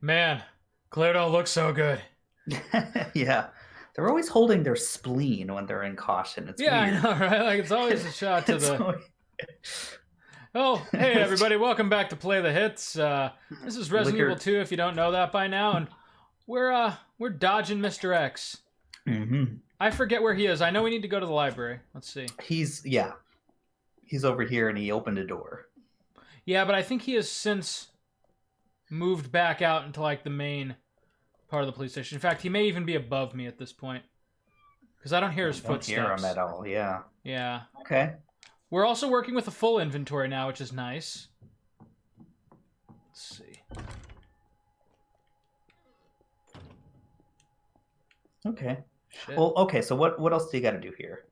Man, Claire don't look so good. Yeah. They're always holding their spleen when they're in caution. It's Yeah, I weird. know, right? Like it's always a shot to It's the. always... Oh, hey everybody, welcome back to Play the Hits. This is Resident Evil Liquor. 2 if you don't know that by now, and we're dodging Mr. X. Hmm. I forget where he is. I know we need to go to the library. Let's see. Yeah. He's over here and he opened a door. Yeah, but I think he has since moved back out into like the main part of the police station. In fact, he may even be above me at this point. Because I don't hear his Don't footsteps. hear him at all. Yeah. Yeah. Okay. We're also working with a full inventory now, which is nice. Let's see. Okay. Shit. Well, okay. So what else do you got to do here?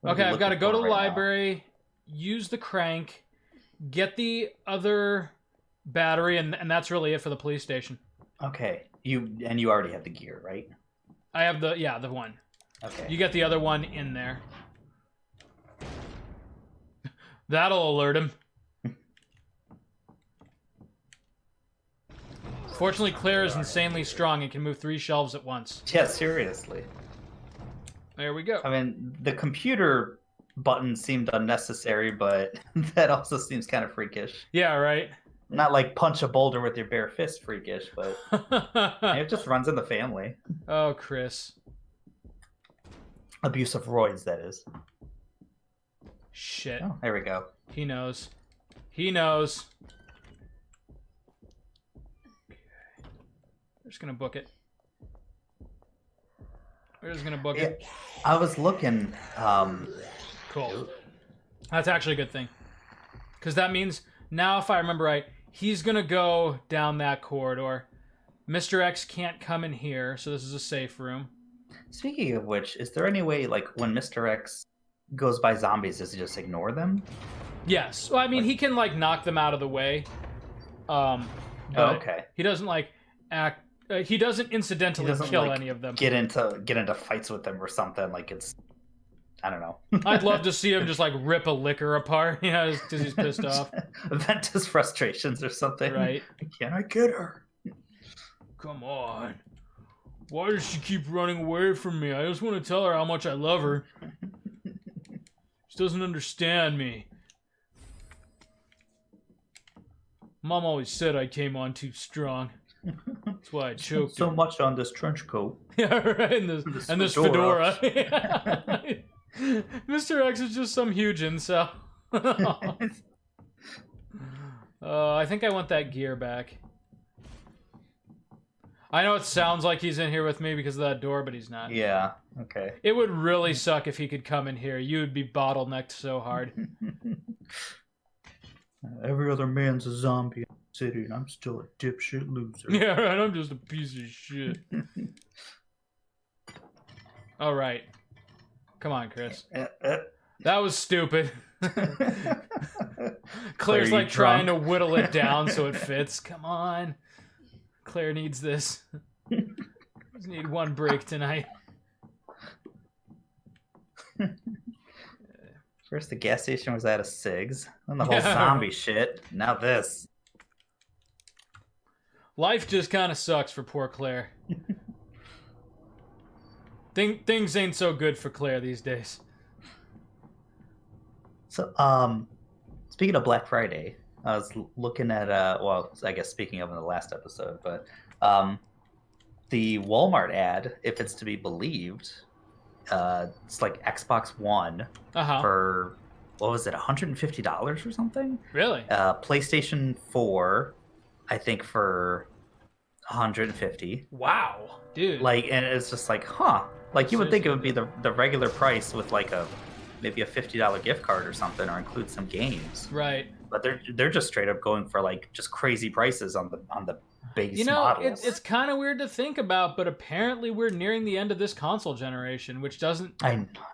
What are Okay, you I've got to looking go to for the right now? library, use the crank, get the other battery, and that's really it for the police station. Okay. You already have the gear, right? I have the one. Okay. You get the other one in there. That'll alert him. Fortunately, Claire is insanely strong and can move 3 shelves at once. Yeah, seriously. There we go. I mean, the computer button seemed unnecessary, but that also seems kind of freakish. Yeah, right? Not like punch a boulder with your bare fist freakish, but it just runs in the family. Oh, Chris. Abuse of roids, that is. Shit. Oh, there we go. He knows. He knows. Okay. We're just gonna book it. We're just gonna book it. I was looking. Cool. That's actually a good thing. Because that means, now if I remember right, he's gonna go down that corridor. Mr. X can't come in here, so this is a safe room. Speaking of which, is there any way, like, when Mr. X goes by zombies, does he just ignore them? Yes. Well, I mean, he can, like, knock them out of the way. But okay. he doesn't, like, act... he doesn't incidentally kill like, any of them. Get into fights with them or something. Like it's, I don't know. I'd love to see him just like rip a liquor apart, you know, because he's pissed off. Vent his frustrations or something. Right. Can I get her? Come on. Why does she keep running away from me? I just want to tell her how much I love her. She doesn't understand me. Mom always said I came on too strong. That's why I choked So her. much on this trench coat. Yeah, right. And this fedora. Mr. X is just some huge incel. I think I want that gear back. I know it sounds like he's in here with me because of that door, but he's not. Yeah. Okay. It would really suck if he could come in here. You would be bottlenecked so hard. Every other man's a zombie in the city, and I'm still a dipshit loser. Yeah, right. I'm just a piece of shit. All right. Come on, Chris. That was stupid. Claire's like trying to whittle it down so it fits. Come on. Claire needs this. Just need one break tonight. First, the gas station was out of cigs. Then the whole zombie shit. Now this. Life just kind of sucks for poor Claire. Things ain't so good for Claire these days. So, speaking of Black Friday, I was looking at, well, I guess speaking of in the last episode, but the Walmart ad, if it's to be believed, it's like Xbox One for, what was it, $150 or something? Really? PlayStation 4, I think for $150. Wow, dude. Like, and it's just like, huh? Like, you would think it would be the regular price with like maybe a $50 gift card or something, or include some games. Right. But they're just straight up going for like just crazy prices on the base models. It's kind of weird to think about, but apparently we're nearing the end of this console generation, which doesn't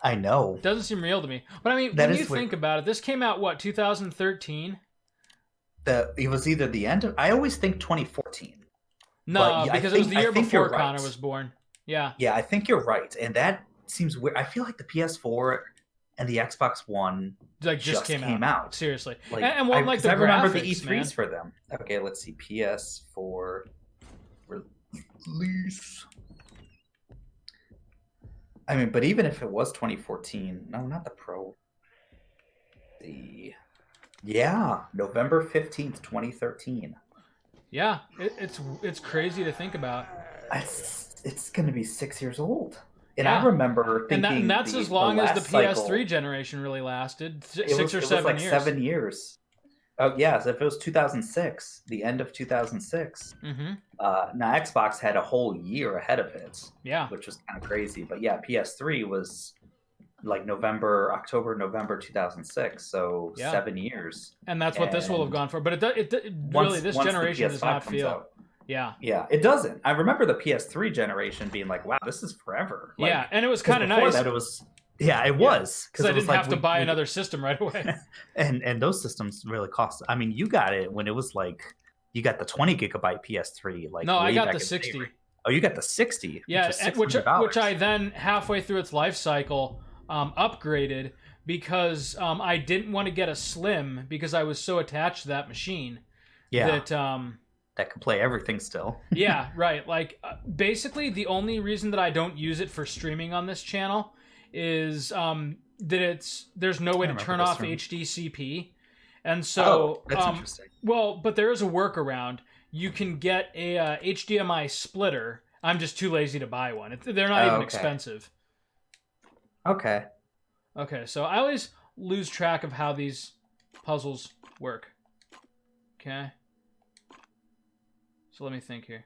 I know doesn't seem real to me. But I mean, that when you think about it, this came out what, 2013? It was either the end of, I always think 2014. No, because it was the year before Connor was born. Yeah. Yeah, I think you're right, and that seems weird. I feel like the PS4 and the Xbox One like just came out. Seriously. Like, and one like the I remember the graphics, E3s man. for them. Okay, let's see. PS4 release. I mean, but even if it was 2014, no, not the Pro. Yeah, November 15th, 2013. Yeah, it's crazy to think about. It's going to be 6 years old. And Yeah. I remember thinking, And that's as long as the PS3 generation really lasted, 6 or 7 years. 7 years. Oh yeah, so if it was 2006, the end of 2006. Mm-hmm. Now Xbox had a whole year ahead of it. Yeah. Which was kind of crazy. But yeah, PS3 was like October, November 2006. So Yeah. 7 years. And that's what this will have gone for. But really, this generation does not feel. Out, yeah. Yeah, it doesn't. I remember the PS3 generation being like, wow, this is forever. Like, yeah, and it was kind of nice. That it was. Yeah, it was because I didn't have to buy another system right away. and those systems really cost. I mean, you got it when it was like you got the 20 gigabyte PS3 . Like no, I got the 60. Oh, you got the 60. Yeah, which I then halfway through its life cycle upgraded because I didn't want to get a slim because I was so attached to that machine. Yeah. That could play everything still. Yeah, right. Like basically, the only reason that I don't use it for streaming on this channel is that there's no way to turn off HDCP, and so that's interesting. Well, but there is a workaround. You can get a HDMI splitter. I'm just too lazy to buy one. They're not even expensive. Okay. Okay, so I always lose track of how these puzzles work. Okay. So let me think here.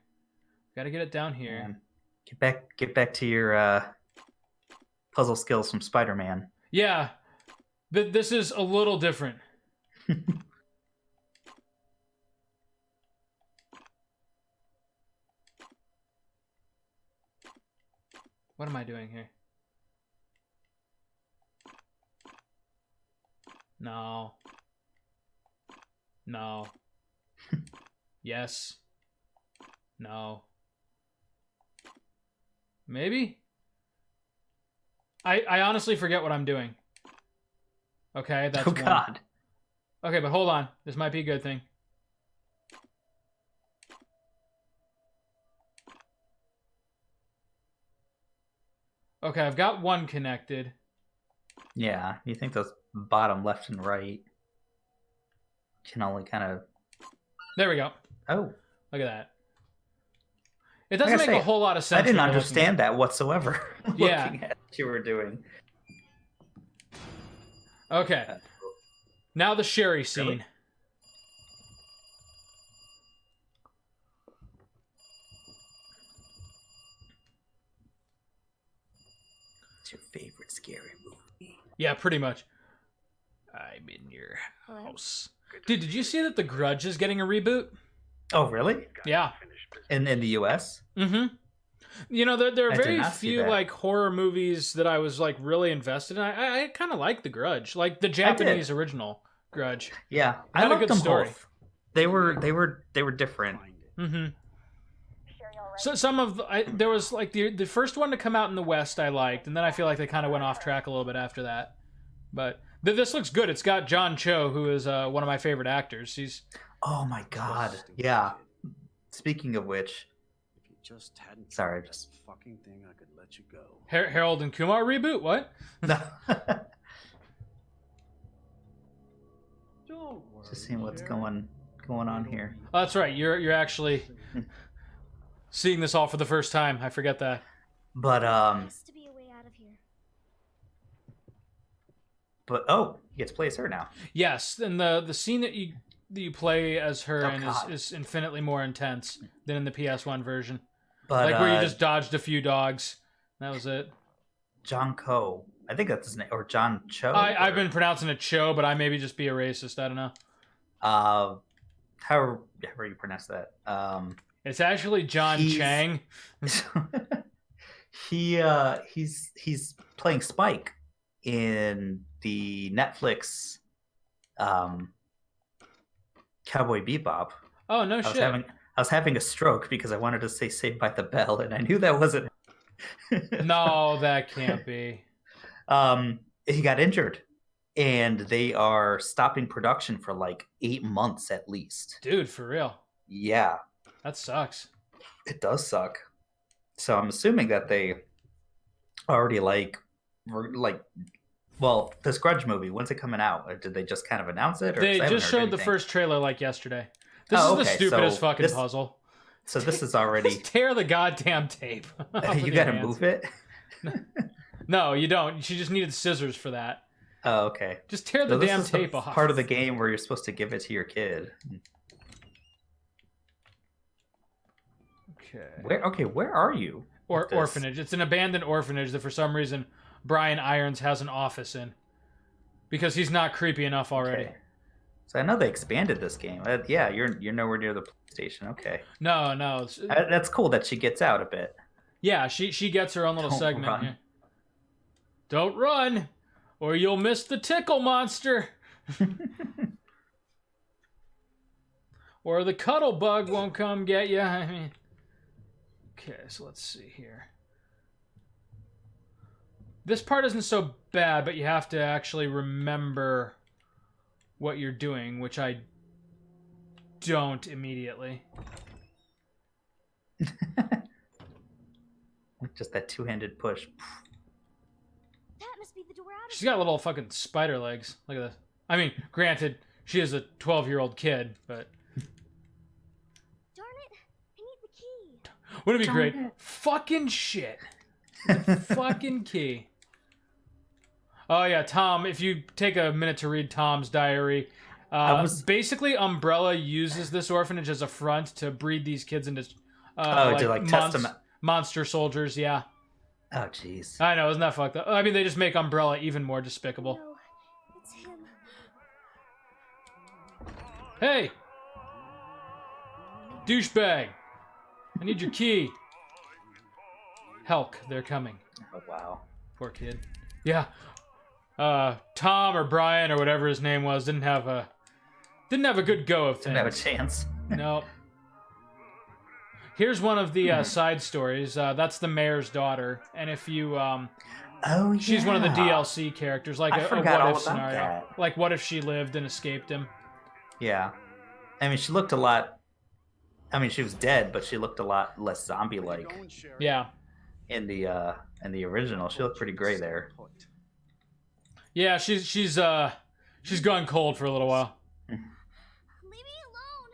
Got to get it down here. Man. Get back to your puzzle skills from Spider-Man. Yeah, but this is a little different. What am I doing here? No. No. Yes. No. Maybe? I honestly forget what I'm doing. Okay, that's one. God. Okay, but hold on. This might be a good thing. Okay, I've got one connected. Yeah, you think those bottom left and right can only kind of... There we go. Oh. Look at that. It doesn't make a whole lot of sense. I didn't understand that whatsoever. Yeah. Looking at what you were doing. Okay. Now the Sherry scene. Really? What's your favorite scary movie? Yeah, pretty much. I'm in your house. Dude, did you see that The Grudge is getting a reboot? Oh, really? Yeah. In the US? Mm-hmm. You know, there are very few like horror movies that I was like really invested in. I kind of like The Grudge, like the Japanese original Grudge. Yeah, I had a good story. Both. They were different. Mm-hmm. So some of there was like the first one to come out in the West I liked, and then I feel like they kind of went off track a little bit after that. But this looks good. It's got John Cho, who is one of my favorite actors. He's oh my god, yeah. Speaking of which, if you just hadn't sorry, just fucking thing, I could let you go. Harold and Kumar reboot? What? No. Don't worry. Just seeing what's going on here. Oh, that's right. You're actually seeing this all for the first time. I forget that. But has to be a way out of here. But oh, you get to play as her now. Yes, and the scene that you play as her is infinitely more intense than in the PS1 version. But like where you just dodged a few dogs. That was it. John Cho. I think that's his name. Or John Cho. I've been pronouncing it Cho, but I maybe just be a racist. I don't know. However you pronounce that. It's actually John Chang. He's playing Spike in the Netflix Cowboy Bebop. Oh no shit! I was having a stroke because I wanted to say Saved by the Bell, and I knew that wasn't. No, that can't be. He got injured, and they are stopping production for like 8 months at least. Dude, for real? Yeah, that sucks. It does suck. So I'm assuming that they already well, this Grudge movie, when's it coming out? Or did they just kind of announce it? Or, 'cause They I haven't just heard showed the anything. first trailer like yesterday. This Oh, is the okay, stupidest so fucking this- puzzle. So this is already. Just tear the goddamn tape. off with You your gotta hands. move it. No, you don't. She just needed scissors for that. Oh, okay. Just tear the So this damn is the tape off. part of the game where you're supposed to give it to your kid. Okay. Where are you? Or with this? orphanage. It's an abandoned orphanage that for some reason Brian Irons has an office in. Because he's not creepy enough already. Okay. So I know they expanded this game. Yeah, you're nowhere near the police station. Okay. No. That's cool that she gets out a bit. Yeah, she gets her own little Don't segment run. here. Don't run, or you'll miss the tickle monster. Or the cuddle bug won't come get you. I mean, okay, so let's see here. This part isn't so bad, but you have to actually remember what you're doing, which I don't immediately. Just that two-handed push. That must be the door out of She's got little fucking spider legs. Look at this. I mean, granted, she is a 12-year-old kid, but Darn it! I need the key. wouldn't it be Darn great? it. Fucking shit. The fucking key. Oh yeah, Tom, if you take a minute to read Tom's diary, basically Umbrella uses this orphanage as a front to breed these kids into test them. monster soldiers, yeah. Oh, jeez. I know, isn't that fucked up? I mean, they just make Umbrella even more despicable. No, it's him. Hey! Douchebag! I need your key. Helk, they're coming. Oh, wow. Poor kid. Yeah. Tom or Brian or whatever his name was didn't have a good go of Didn't have a things. chance. Nope. Here's one of the side stories. That's the mayor's daughter, and if you Oh, yeah. she's one of the DLC characters, like I a forgot what all if about scenario. that. Like what if she lived and escaped him? Yeah. I mean, she looked a lot. I mean, she was dead, but she looked a lot less zombie-like Yeah. in the original. She looked pretty gray there. Yeah, she's gone cold for a little while. Leave me alone.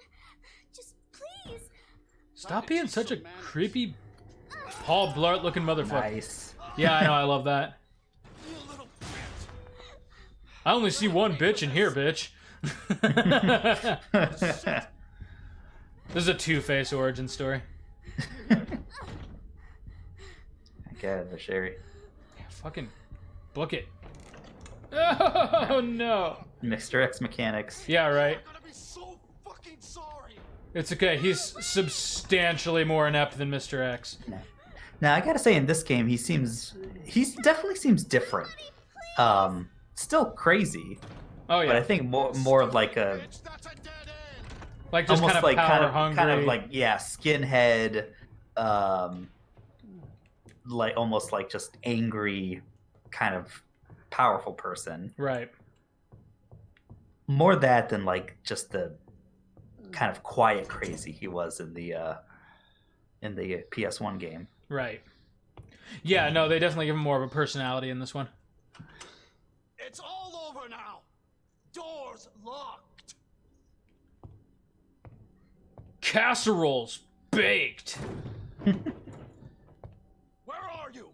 Just please. Stop being such a creepy Paul Blart looking motherfucker. Nice. Yeah, I know, I love that. I only see one bitch in here, bitch. This is a Two-Face origin story. Okay, the Sherry. Yeah, fucking book it. Oh no. Mr. X Mechanics. Yeah, right. I'm gonna be so fucking sorry. It's okay. He's substantially more inept than Mr. X. Now I gotta say, in this game, he definitely seems different. Still crazy, Oh but I yeah, think more of like a Bitch, that's a dead end. like just almost kind of like power hungry. kind of like skinhead, like almost like just angry, kind of powerful person. Right. More that than like just the kind of quiet crazy he was in the PS1 game. Right. Yeah. No, they definitely give him more of a personality in this one. It's all over now. Doors locked. Casseroles baked. Where are you?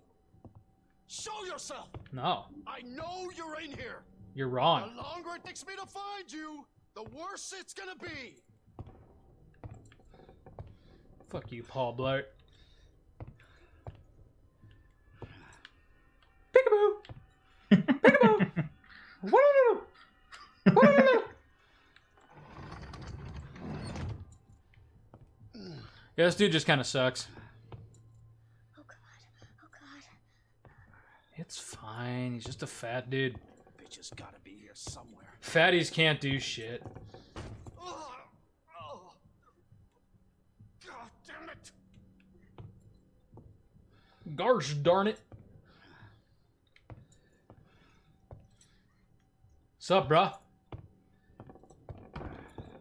Show yourself. No, I know you're in here. you're The wrong. longer it takes me to find you, the worse it's gonna be. Fuck you, Paul Blart. Peekaboo. Peekaboo. Woo! Woo! Yeah, this dude just kind of sucks. Oh god. Oh god. It's fine. He's just a fat dude. Bitch has gotta be here somewhere. Fatties can't do shit. Ugh. Oh. God damn it. Gosh darn it. Sup, bruh?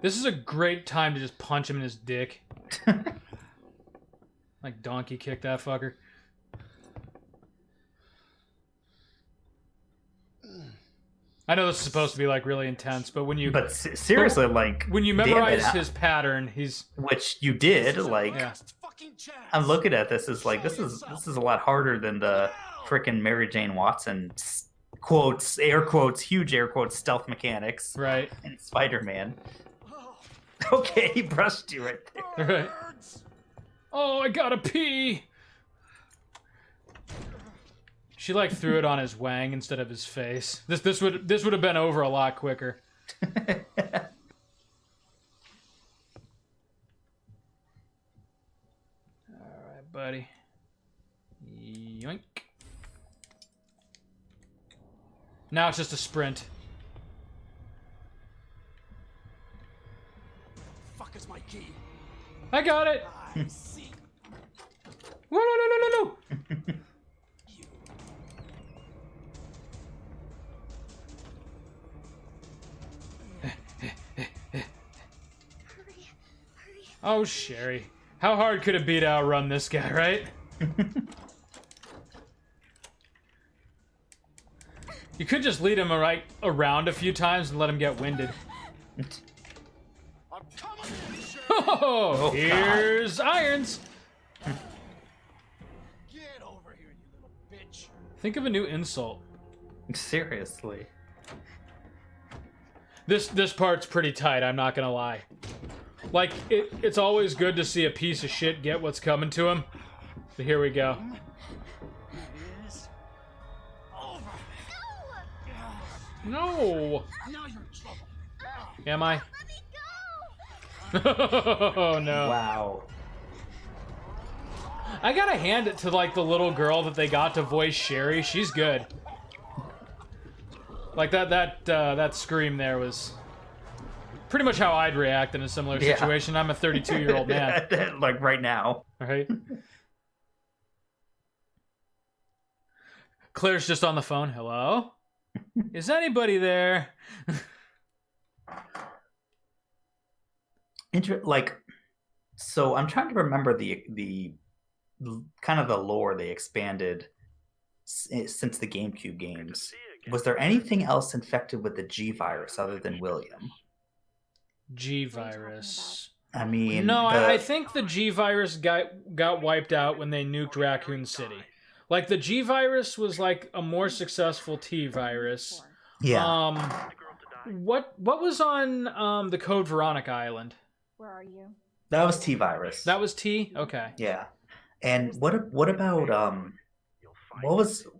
This is a great time to just punch him in his dick. Like donkey kick that fucker. I know this is supposed to be like really intense, but when you seriously, like when you damn memorize it, his pattern, he's which you did. Like Yeah. I'm looking at this as like this is a lot harder than the freaking Mary Jane Watson quotes, air quotes, huge air quotes, stealth mechanics, right. and Spider-Man. Okay, he brushed you right there. Right. Oh, I gotta pee. She like threw it on his wang instead of his face. This would have been over a lot quicker. All right, buddy. Yoink. Now it's just a sprint. Fuck is my key? I got it. I see. Whoa, no, no, no, no, no. Oh, Sherry. How hard could it be to outrun this guy, right? You could just lead him around a few times and let him get winded. I'm coming in, Sheriff. Oh, God. here's Irons. Get over here, you little bitch. Think of a new insult. Seriously. This part's pretty tight, I'm not gonna lie. Like, it's always good to see a piece of shit get what's coming to him. So here we go. It is over. No! Now you're in trouble. Am I? Let me go! Oh no. Wow. I gotta hand it to, like, the little girl that they got to voice Sherry. She's good. Like, that scream there was pretty much how I'd react in a similar Yeah. situation. I'm a 32-year-old man. Like right now. Right? Claire's just on the phone. Hello? Is anybody there? So I'm trying to remember the kind of the lore they expanded since the GameCube games. Was there anything else infected with the G virus other than William? G virus. I mean, No, I think the G virus got wiped out when they nuked Raccoon City. Like, the G virus was like a more successful T virus. yeah. What was on the Code Veronica Island? Where are you? That was T virus. That was T? Okay. Yeah. And what about what was who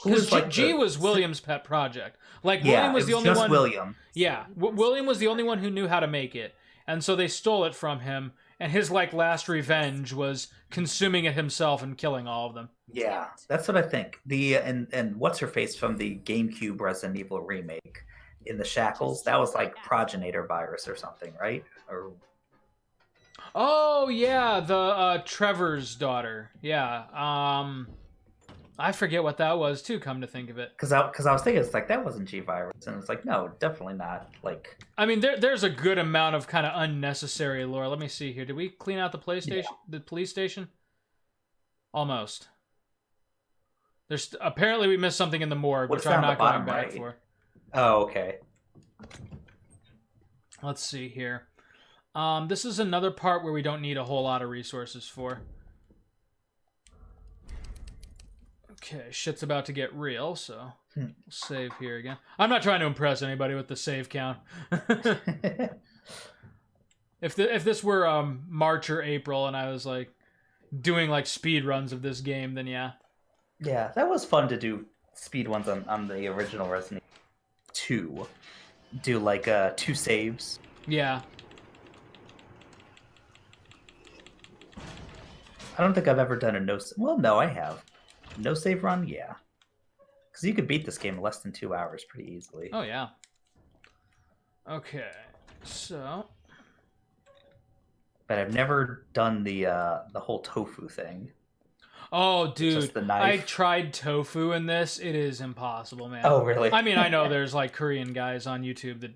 Because was like G the- was William's pet project. Like, Yeah, William was it the only just one. William. Yeah, William was the only one who knew how to make it, and so they stole it from him. And his like last revenge was consuming it himself and killing all of them. Yeah, that's what I think. The and what's her face from the GameCube Resident Evil remake in the shackles? That was like progenitor virus or something, right? Or Oh yeah, the Trevor's daughter. Yeah. I forget what that was too. Come to think of it, because I was thinking it's like that wasn't G virus, and it's like no, definitely not. Like I mean, there's a good amount of kind of unnecessary lore. Let me see here. Did we clean out the PlayStation, the police station? Almost. There's apparently we missed something in the morgue, What's which I'm down not the bottom going back right? for. oh okay. Let's see here. This is another part where we don't need a whole lot of resources for. Okay, shit's about to get real, so we'll save here again. I'm not trying to impress anybody with the save count. If this were March or April and I was like doing like speed runs of this game, then yeah. Yeah, that was fun to do speed ones on the original Resident Evil 2. Do like 2 saves. Yeah. I don't think I've ever done a no. Well, no, I have. No save run, yeah. Because you could beat this game in less than 2 hours pretty easily. Oh yeah. Okay, so But I've never done the whole tofu thing. oh dude, Just the I knife. tried tofu in this. It is impossible, man. Oh, really? I mean, I know there's like Korean guys on YouTube that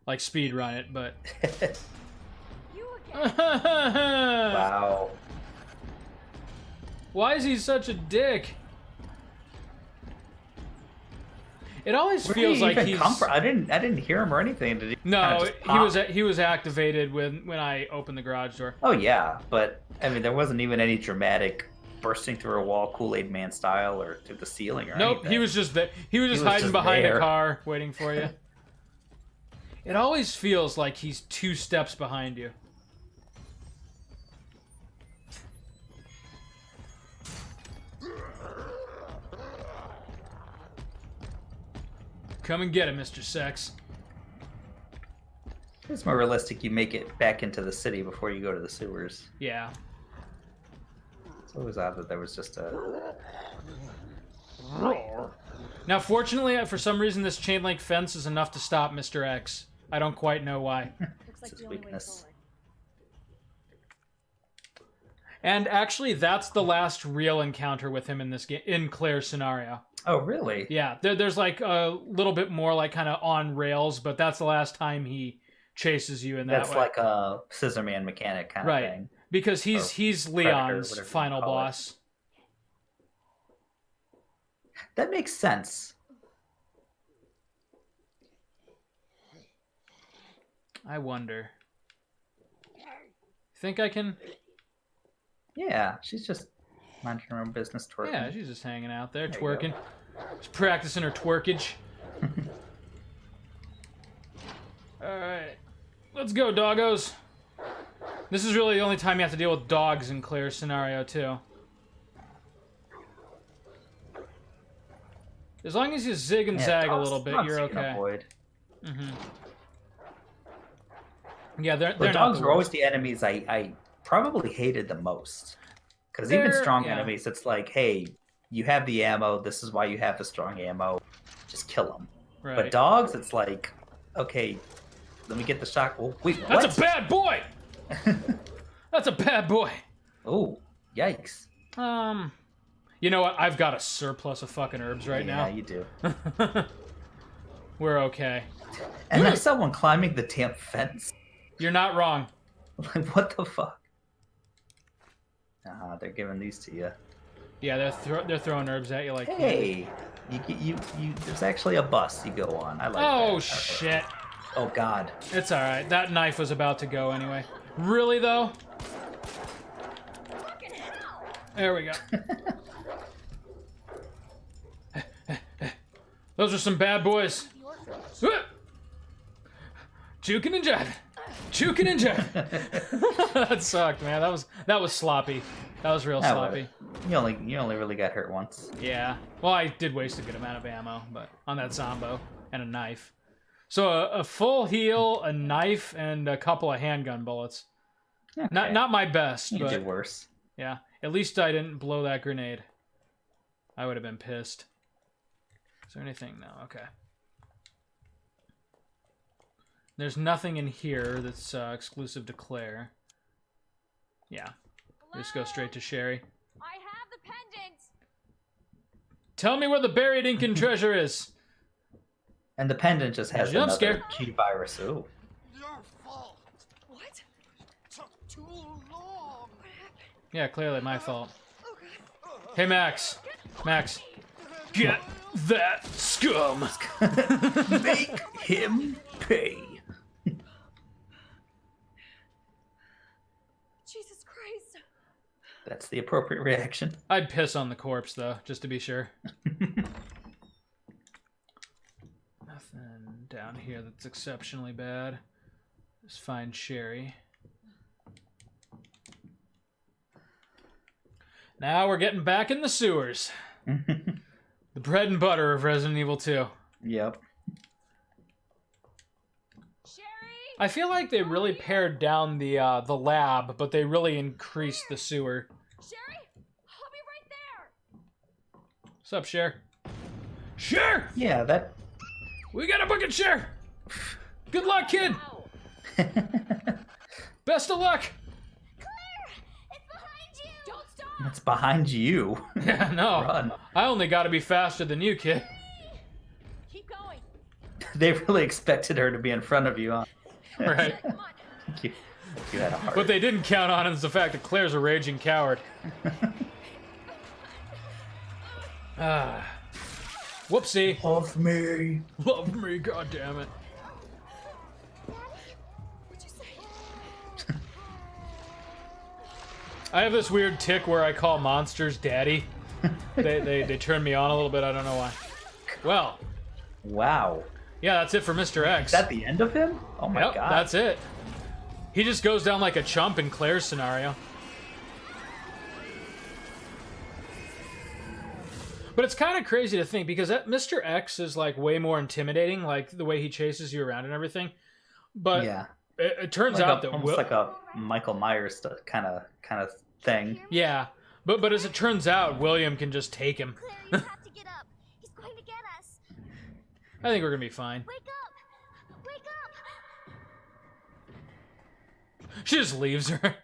like speed run it, but You again. Wow. Why is he such a dick? It always Where feels did he like even he's... come from? I didn't hear him or anything. Did he kinda No, just pop? he was activated when I opened the garage door. Oh yeah, but I mean, there wasn't even any dramatic bursting through a wall, Kool-Aid Man style, or through the ceiling or Nope, anything. he was just there. He was just was hiding just behind there. a car, waiting for you. It always feels like he's 2 steps behind you. Come and get him, Mr. Sex. It's more realistic. You make it back into the city before you go to the sewers. Yeah. It's always odd that there was just a. Now, fortunately, for some reason, this chain link fence is enough to stop Mr. X. I don't quite know why. Looks like his the only way weakness. forward. And actually, that's the last real encounter with him in this game, in Claire's scenario. Oh really? Yeah, there's like a little bit more like kind of on rails, but that's the last time he chases you in that That's way. like a Scissor Man mechanic kind Right. of thing. Because or he's Predator, Leon's whatever you final call it. boss. That makes sense. I wonder. Think I can? Yeah, she's just minding her own business, twerking. Yeah, she's just hanging out there, There you twerking. She's practicing her twerkage. Alright. Let's go, doggos. This is really the only time you have to deal with dogs in Claire's scenario, too. As long as you zig and Yeah, zag a dogs- little bit, dogs you're you can okay. avoid. Yeah, they're The not dogs the were always worst. the enemies I probably hated the most. Because even They're- strong yeah. enemies, it's like, hey, you have the ammo. This is why you have the strong ammo. Just kill them. Right. But dogs, it's like, okay, let me get the shock. Oh, wait, That's what? a bad boy! That's a bad boy! Oh, yikes! You know what? I've got a surplus of fucking herbs right Yeah, you do. now. We're okay. And then someone climbing the damn fence. You're not wrong. Like, what the fuck? They're giving these to you. Yeah, they're throwing herbs at you like. Hey, you. There's actually a bus you go on. I like that. Oh Alright. shit! Oh god. It's all right. That knife was about to go anyway. Really though? Fucking hell! There we go. Those are some bad boys. Juking and jiving. Juking and jiving. That sucked, man. That was sloppy. That was real Ah, sloppy. well, you only really got hurt once. Yeah. Well, I did waste a good amount of ammo, but on that Zombo and a knife. So a full heal, a knife, and a couple of handgun bullets. Okay. Not my best, You can do but worse. yeah. At least I didn't blow that grenade. I would have been pissed. Is there anything? No. Okay. There's nothing in here that's exclusive to Claire. Yeah. Just go straight to Sherry. I have the pendant! Tell me where the buried Incan treasure is. And the pendant just has Jump another scare. G virus. Ooh. Your fault. What? Took too long. Yeah, clearly my fault. Oh god. Hey, Max. Max. Get that scum. Make him pay. Jesus Christ. That's the appropriate reaction. I'd piss on the corpse, though, just to be sure. Nothing down here that's exceptionally bad. Just find Sherry. Now we're getting back in the sewers. The bread and butter of Resident Evil 2. Yep. Sherry! I feel like they really pared down the lab, but they really increased the sewer. Sherry? I'll be right there! What's up, Cher? Cher! Yeah, that. We got a bucket, Cher! Good luck, kid! Ow. Best of luck! Claire! It's behind you! Don't stop! It's behind you. Yeah, no. Run. I only gotta be faster than you, kid. Keep going! They really expected her to be in front of you, huh? Right. Come on! You had a heart. What they didn't count on is the fact that Claire's a raging coward. Whoopsie. Love me. Love me, goddammit. What'd you say? I have this weird tick where I call monsters daddy. They turn me on a little bit, I don't know why. Well, Wow. yeah, that's it for Mr. X. Is that the end of him? Oh my Yep, god. that's it. He just goes down like a chump in Claire's scenario. But it's kind of crazy to think because Mr. X is like way more intimidating, like the way he chases you around and everything. But Yeah. it turns Like out that almost like a Michael Myers kind of thing. yeah, but as it turns out, William can just take him. Claire, you have to get up. He's going to get us. I think we're gonna be fine. Wake up! Wake up! She just leaves her.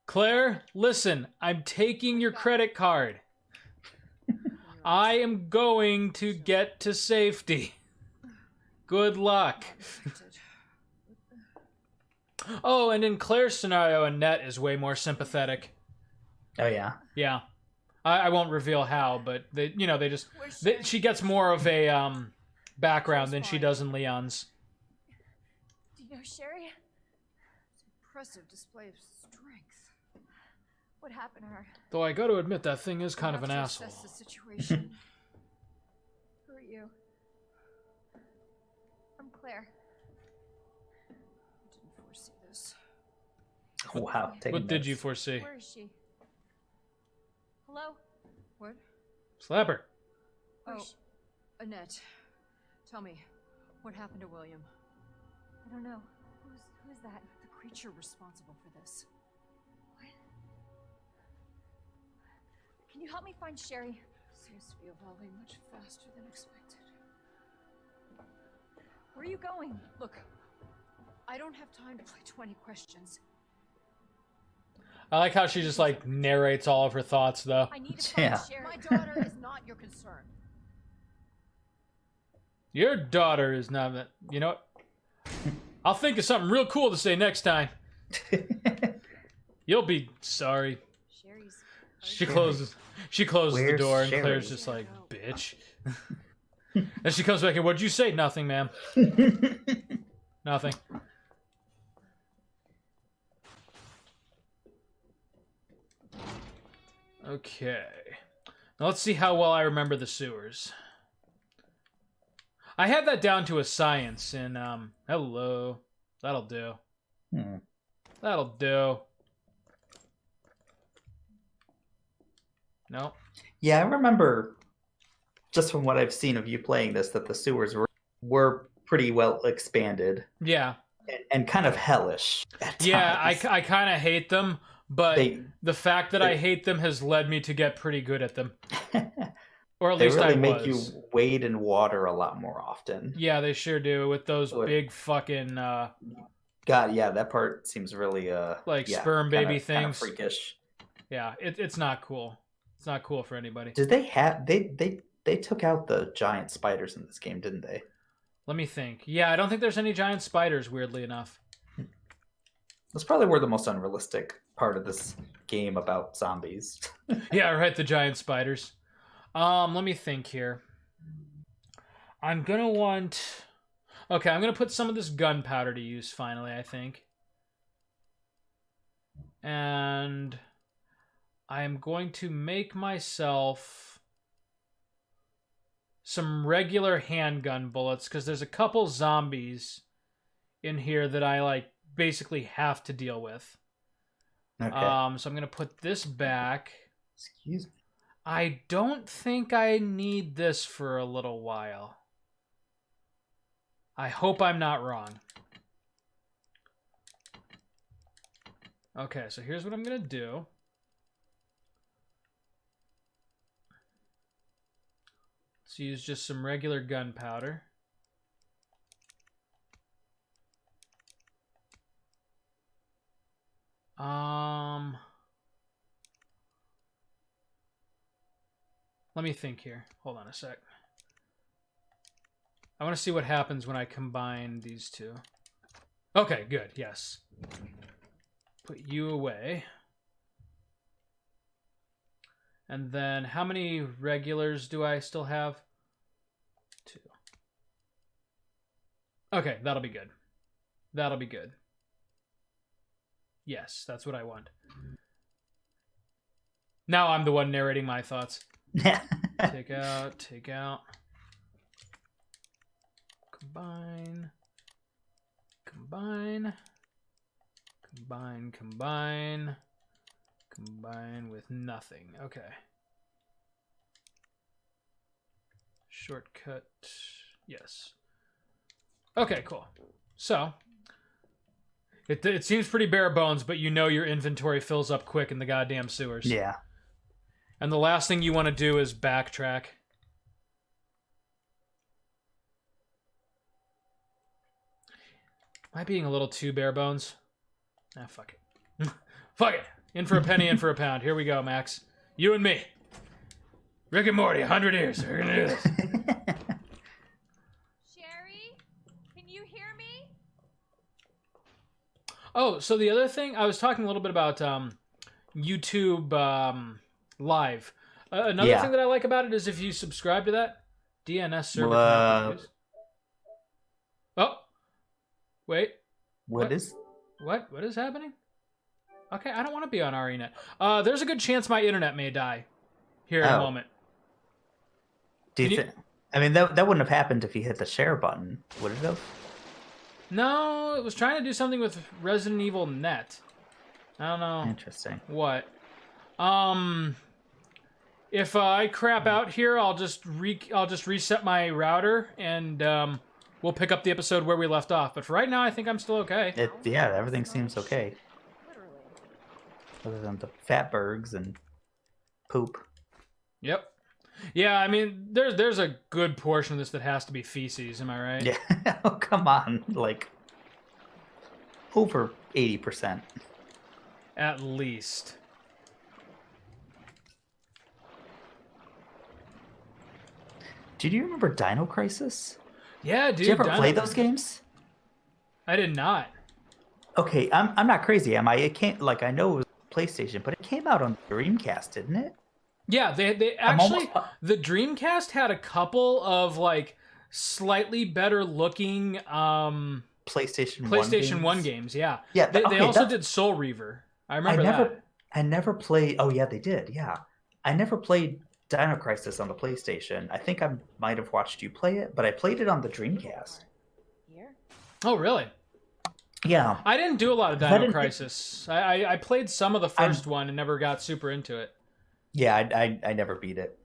Claire, listen, I'm taking your credit card. I am going to get to safety. Good luck. Oh, and in Claire's scenario, Annette is way more sympathetic. Oh yeah. Yeah. I won't reveal how, but she gets more of a background than she does in Leon's. Do you know Sherry? Impressive display of strength. What happened to her? Though I got to admit that thing is kind of an We'll have asshole. to assess the situation. Who are you? I'm Claire. I didn't foresee this. Wow. Taking What did notes. you foresee? Where is she? Hello? What? Slap her. Oh, Annette. Tell me, what happened to William? I don't know. Who's that? The creature responsible for this. Can you help me find Sherry? Seems to be evolving much faster than expected. Where are you going? Look, I don't have time to play 20 questions. I like how she just like narrates all of her thoughts though. I need to find Yeah. Sherry. My daughter is not your concern. Your daughter is not. You know what? I'll think of something real cool to say next time. You'll be sorry. Sherry's. She closes. She closes the Where's door, and Sherry? Claire's just like, "Bitch." And she comes back in. What'd you say? Nothing, ma'am. Nothing. Okay. Now let's see how well I remember the sewers. I had that down to a science in hello. That'll do. Hmm. That'll do. No. Yeah, I remember just from what I've seen of you playing this that the sewers were pretty well expanded Yeah. and kind of hellish at Yeah, times. I kind of hate them, but They- the fact that I they- hate them has led me to get pretty good at them. Or at They least really I make was. you wade in water a lot more often. Yeah, they sure do with those What? big fucking God, yeah, that part seems really Like yeah, sperm baby kinda things. freakish. Yeah, it's not cool. It's not cool for anybody. Did they have they took out the giant spiders in this game, didn't they? Let me think. Yeah, I don't think there's any giant spiders, weirdly enough. That's probably where the most unrealistic part of this game about zombies. Yeah, right, the giant spiders. Let me think here. I'm gonna want... Okay, I'm gonna put some of this gunpowder to use finally, I think. And I am going to make myself some regular handgun bullets, because there's a couple zombies in here that I, like, basically have to deal with. Okay. So I'm gonna put this back. Excuse me. I don't think I need this for a little while. I hope I'm not wrong. Okay, so here's what I'm going to do. Let's use just some regular gunpowder. Let me think here. Hold on a sec. I want to see what happens when I combine these two. Okay, good. Yes. Put you away. And then how many regulars do I still have? 2. Okay, that'll be good. That'll be good. Yes, that's what I want. Now I'm the one narrating my thoughts. Take out, take out. Combine. Combine. Combine, combine. Combine with nothing. Okay. Shortcut. Yes. Okay, cool. So, it seems pretty bare bones, but you know your inventory fills up quick in the goddamn sewers. Yeah. And the last thing you want to do is backtrack. Am I being a little too bare bones? Ah, fuck it. Fuck it. In for a penny, in for a pound. Here we go, Max. You and me. Rick and Morty, 100 years. We're gonna do this. Sherry, can you hear me? Oh, so the other thing, I was talking a little bit about YouTube Live. Another thing that I like about it is if you subscribe to that, DNS server cannot be used. Oh, wait. What is? What is happening? Okay, I don't want to be on RENet. There's a good chance my internet may die here in a moment. Do you think? I mean, that wouldn't have happened if you hit the share button, would it have? No, it was trying to do something with Resident Evil Net. I don't know. Interesting. What? If I crap out here, I'll just reset my router and we'll pick up the episode where we left off. But for right now, I think I'm still okay. Everything seems okay. Other than the fatbergs and poop. Yep. Yeah, I mean, there's a good portion of this that has to be feces. Am I right? Yeah. Oh, come on. Like, over 80%. At least. Do you remember Dino Crisis? Yeah, dude. Did you ever play those games? I did not. Okay, I'm not crazy, am I? It can't, like, I know it was PlayStation, but it came out on Dreamcast, didn't it? Yeah, they actually, the Dreamcast had a couple of, like, slightly better looking PlayStation 1 games, yeah. Yeah, they also did Soul Reaver. I remember that. I never played. Oh yeah, they did. Yeah, I never played Dino Crisis on the PlayStation. I think I might have watched you play it, but I played it on the Dreamcast. Oh really? Yeah. I didn't do a lot of Dino Crisis. I played some of the first one and never got super into it. Yeah, I never beat it.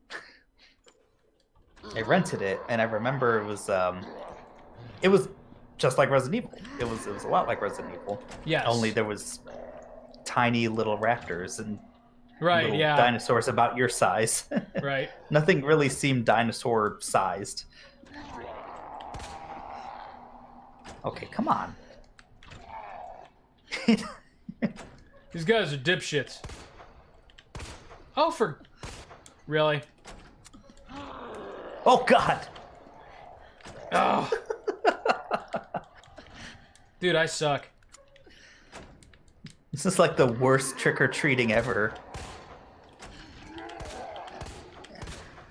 I rented it, and I remember it was just like Resident Evil. It was a lot like Resident Evil. Yes. Only there was tiny little raptors and little dinosaurs about your size. Right. Nothing really seemed dinosaur sized. Okay, come on. These guys are dipshits. Oh, really? Oh God. Oh. Dude, I suck. This is like the worst trick-or-treating ever.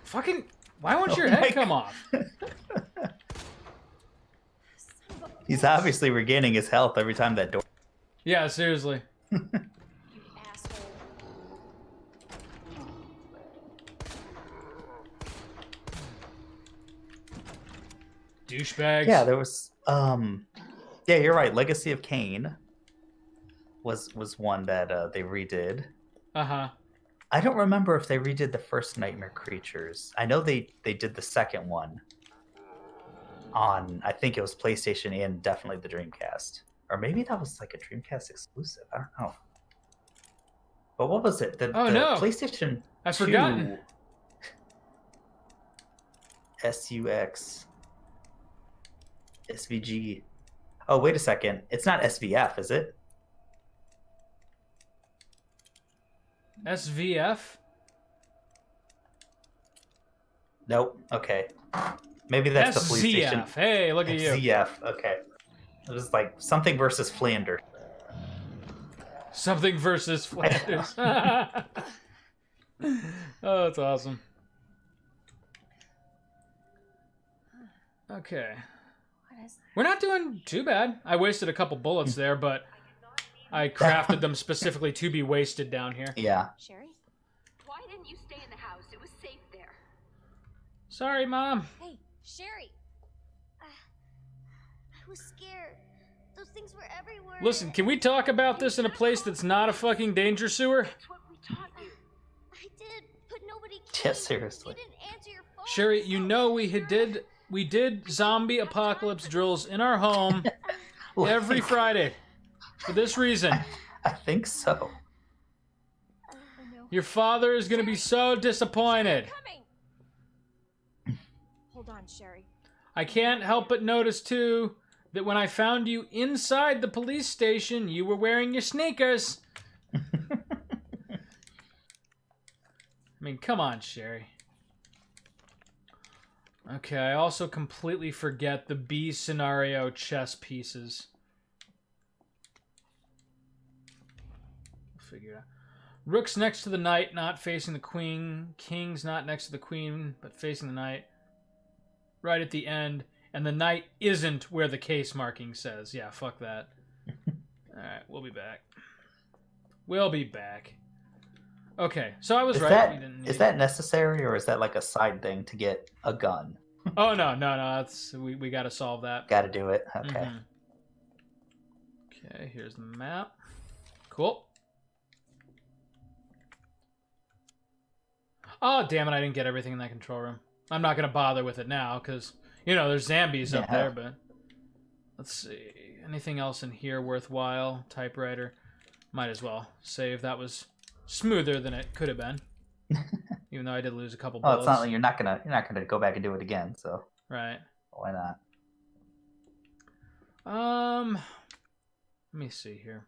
Fucking, why won't your head come off? He's obviously regaining his health every time that door. Yeah, seriously. Douchebags. Yeah, there was yeah, you're right. Legacy of Kain was one that they redid. Uh-huh. I don't remember if they redid the first Nightmare Creatures. I know they did the second one on, I think it was PlayStation and definitely the Dreamcast. Or maybe that was like a Dreamcast exclusive. I don't know. But what was it? The PlayStation I've 2 forgotten. SUX SVG. Oh, wait a second. It's not SVF, is it? SVF? Nope. Okay. Maybe that's the PlayStation. SZF. Hey, look at you. SZF. Okay. It was like something versus Flanders. Something versus Flanders. Oh, that's awesome. Okay. What is that? We're not doing too bad. I wasted a couple bullets there, but I crafted them specifically to be wasted down here. Yeah. Sherry? Why didn't you stay in the house? It was safe there. Sorry, Mom. Hey, Sherry! I was scared. Those things were everywhere. Listen, can we talk about this in a place that's not a fucking danger sewer? That's what we taught you. I did, but nobody came. Yeah, seriously. You didn't answer your phone. Sherry, you know we did zombie apocalypse drills in our home every Friday for this reason. I think so. Oh, no. Your father is going to be so disappointed. Coming. Hold on, Sherry. I can't help but notice, too, that when I found you inside the police station, you were wearing your sneakers. I mean, come on, Sherry. Okay, I also completely forget the B scenario chess pieces. We'll figure it out. Rook's next to the knight, not facing the queen. King's not next to the queen, but facing the knight. Right at the end. And the knight isn't where the case marking says. Yeah, fuck that. Alright, we'll be back. We'll be back. Okay, so I was Is right. that We didn't is need- that necessary, or is that like a side thing to get a gun? Oh, no. That's we got to solve that. Got to do it. Okay. Mhm. Okay, here's the map. Cool. Oh, damn it, I didn't get everything in that control room. I'm not going to bother with it now, because, you know, there's zombies up Yeah. there, but... Let's see. Anything else in here worthwhile? Typewriter. Might as well save. That was smoother than it could have been. Even though I did lose a couple Oh, bullets. it's not like you're not gonna go back and do it again. So Right. why not? Let me see here.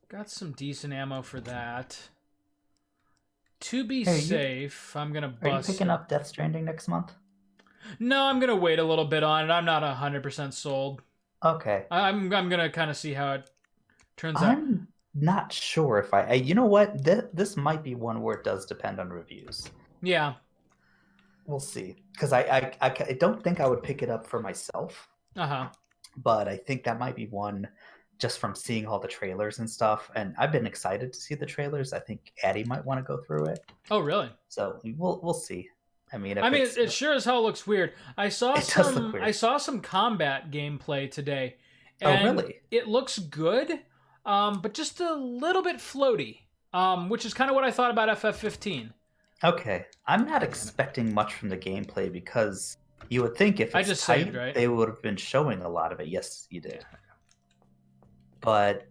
Got some decent ammo for that. To be Hey, safe, I'm gonna Are you bust. picking up Death Stranding next month? No, I'm gonna wait a little bit on it. I'm not 100% sold. Okay. I'm gonna kind of see how it turns out. I'm not sure if I. You know what? This might be one where it does depend on reviews. Yeah. We'll see. Because I don't think I would pick it up for myself, Uh-huh. but I think that might be one just from seeing all the trailers and stuff. And I've been excited to see the trailers. I think Addie might want to go through it. Oh, really? So we'll see. I mean, if I mean, it's, it sure as hell looks weird. I saw It does look some. weird. I saw some combat gameplay today. Oh, And really? It looks good, but just a little bit floaty. Which is kind of what I thought about FF15. Okay, I'm not expecting much from the gameplay because you would think if I it's just tight, saved, right? they would have been showing a lot of it. Yes, you did. But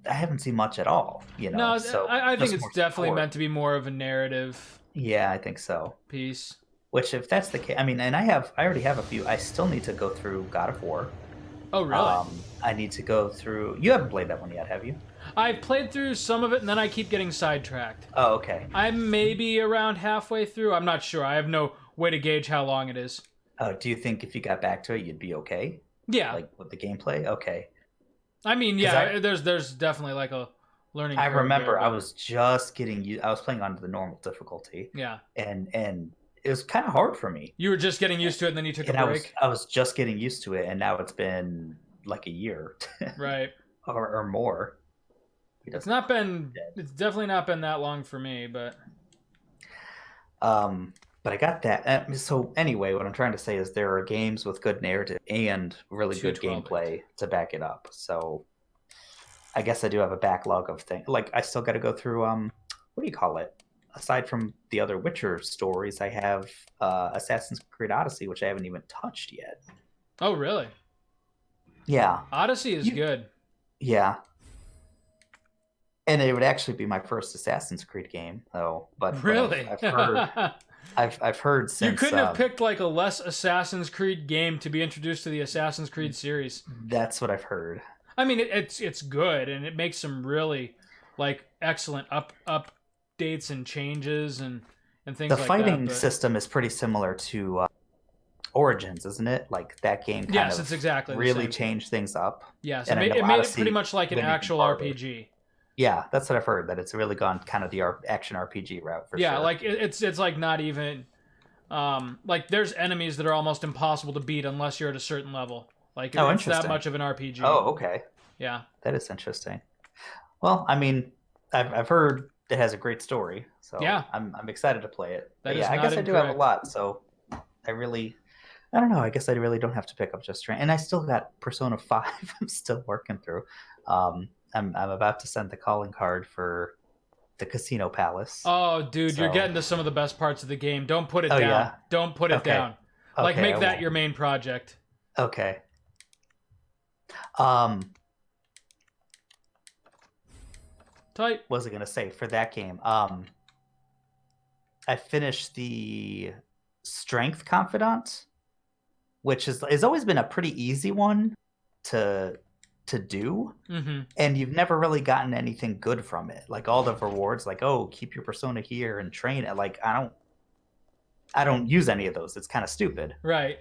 I haven't seen much at all. You know, No, so I think just it's more definitely support. meant to be more of a narrative Yeah, I think so. piece. Which, if that's the case, I mean, and I already have a few. I still need to go through God of War. Oh, really? I need to go through. You haven't played that one yet, have you? I've played through some of it, and then I keep getting sidetracked. Oh, okay. I'm maybe around halfway through. I'm not sure. I have no way to gauge how long it is. Oh, do you think if you got back to it, you'd be okay? Yeah. Like with the gameplay? Okay. I mean, 'Cause yeah, there's definitely like a learning I curve remember there, I but- was just getting. I was playing on the normal difficulty. Yeah. and it was kind of hard for me. You were just getting used to it, and then you took And a I was break. I was just getting used to it, and now it's been like a year Right. or more. It's not been. It's definitely not been that long for me, but But I got that. So anyway, what I'm trying to say is there are games with good narrative and really good 212 gameplay to back it up. So I guess I do have a backlog of things. Like I still got to go through what do you call it? Aside from the other Witcher stories, I have Assassin's Creed Odyssey, which I haven't even touched yet. oh really? Yeah, Odyssey is good. yeah. And it would actually be my first Assassin's Creed game, though. But Really? I've heard, I've heard since You couldn't have picked like a less Assassin's Creed game to be introduced to the Assassin's Creed series. That's what I've heard. I mean, it's good, and it makes some really like excellent updates and changes and things The like fighting that. but- system is pretty similar to Origins, isn't it? Like that game kind Yes, of it's exactly the really same. changed things up. Yes, and I it know made it Odyssey pretty much like an went even actual farther. RPG. Yeah, that's what I've heard. That it's really gone kind of the action RPG route for Yeah, sure. like it's like not even like there's enemies that are almost impossible to beat unless you're at a certain level. Like Oh, it's that interesting. much of an RPG. Oh, okay. Yeah. That is interesting. Well, I mean, I've heard it has a great story, so Yeah. I'm excited to play it. That But is yeah, I not guess I do have a incorrect. lot, so I don't know. I guess I really don't have to pick up Just Train, and I still got Persona 5. I'm still working through. I'm about to send the calling card for the Casino Palace. Oh, dude, you're So- getting to some of the best parts of the game. Don't put it Oh, down. yeah? Don't put it Okay. down. Like Okay, make I that won't. your main project. Okay. Um, Type. what was I gonna say for that game? I finished the Strength Confidant, which has always been a pretty easy one to do, Mm-hmm. and you've never really gotten anything good from it. Like all the rewards, like oh, keep your persona here and train it. Like I don't use any of those. It's kind of stupid. Right.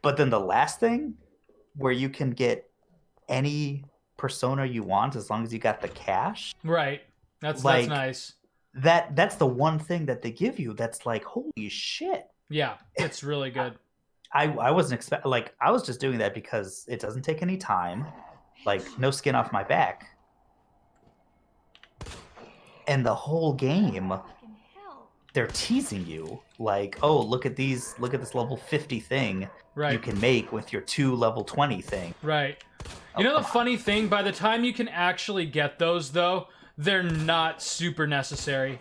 But then the last thing, where you can get any persona you want as long as you got the cash. Right. That's Like- nice. That's the one thing that they give you that's like holy shit. Yeah, it's really good. I wasn't expect like I was just doing that because it doesn't take any time, like no skin off my back, and the whole game Fucking hell. they're teasing you like, oh look at this level 50 thing you Right. can make with your 2 level 20 thing. Right. Oh, You know the come on. funny thing, by the time you can actually get those though, they're not super necessary.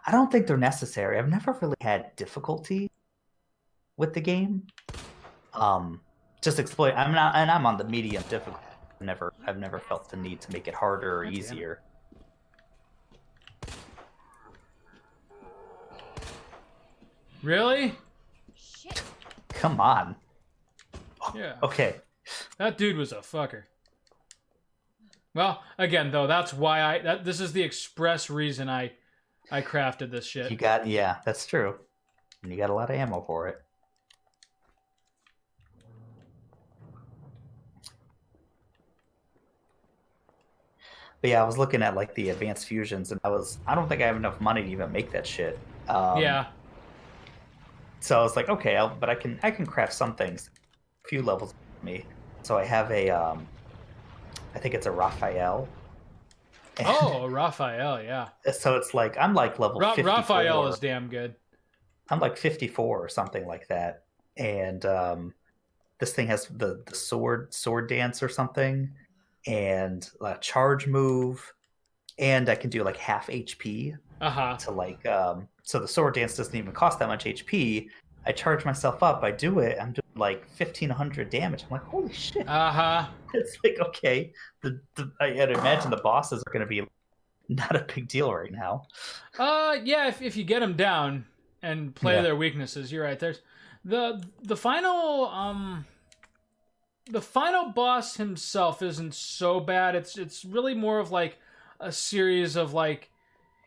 I don't think they're necessary. I've never really had difficulty with the game. Just exploit. I'm on the medium difficulty. I've never felt the need to make it harder or God damn it. easier. Really? Shit. Come on. Yeah. Okay. That dude was a fucker. Well, again though, that's why this is the express reason I crafted this shit. Yeah, that's true. And you got a lot of ammo for it. But yeah, I was looking at like the advanced fusions, and I don't think I have enough money to even make that shit. Yeah. So I was like, okay, but I can craft some things, a few levels with me. So I have a, I think it's a Raphael. And Oh, Raphael, yeah. so it's like I'm like level 54. Raphael is damn good. I'm like 54 or something like that, and this thing has the sword dance or something, and a charge move, and I can do like half HP Uh-huh. to like so the sword dance doesn't even cost that much HP. I charge myself up, I do it, I'm doing like 1500 damage. I'm like, holy shit. Uh-huh. It's like, okay, I'd imagine the bosses are going to be not a big deal right now. Yeah, if you get them down and play Yeah. their weaknesses, you're right. There's the final the final boss himself isn't so bad. It's really more of like a series of like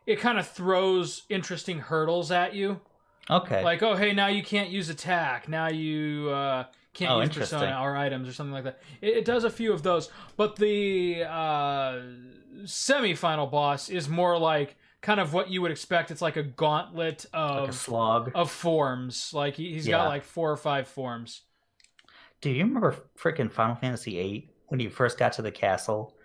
it kind of throws interesting hurdles at you. Okay. Like, oh hey, now you can't use attack. Now you can't Oh, use interesting. persona or items or something like that. It does a few of those, but the semi-final boss is more like kind of what you would expect. It's like a gauntlet Like a of slog. forms. Like he's Yeah. got like 4 or 5 forms. Do you remember freaking Final Fantasy VIII when you first got to the castle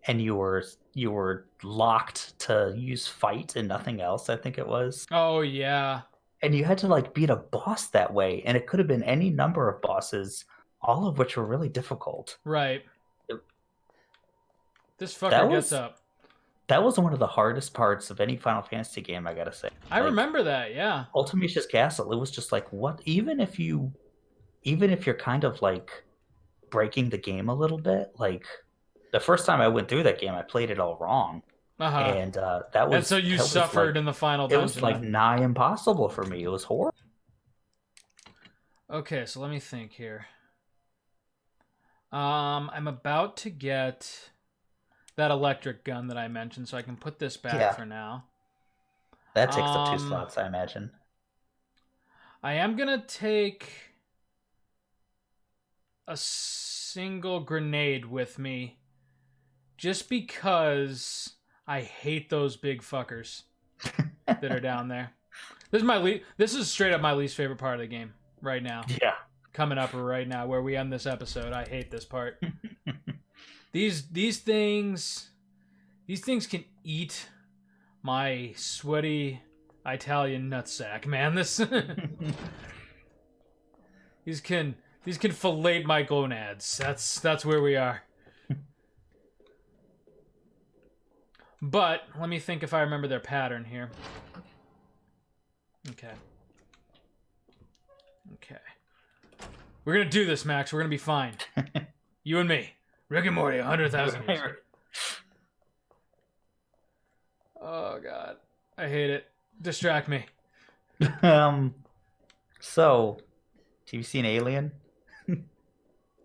and you were locked to use fight and nothing else, I think it was? Oh yeah, And you had to like beat a boss that way, and it could have been any number of bosses, all of which were really difficult. right. Yep. This fucker That gets was- up. That was one of the hardest parts of any Final Fantasy game, I gotta say. I Like, remember that. Yeah. Ultimicia's Castle, it was just like, what? Even if you're kind of like breaking the game a little bit, like the first time I went through that game, I played it all wrong, Uh huh. and that was And so you that was, suffered like, in the final it dungeon. was like huh? nigh impossible for me. It was horrible. Okay, so let me think here. I'm about to get that electric gun that I mentioned, so I can put this back Yeah. for now. That takes up 2 Um, slots, I imagine. I am gonna take a single grenade with me, just because I hate those big fuckers that are down there. This is straight up my least favorite part of the game right now. Yeah. Coming up right now, where we end this episode. I hate this part. These things can eat my sweaty Italian nutsack, man. These can fillet my gonads. That's where we are. But let me think if I remember their pattern here. Okay. We're gonna do this, Max. We're gonna be fine. You and me. Rick and Morty, 100,000 years. Oh, God. I hate it. Distract me. So, have you seen Alien?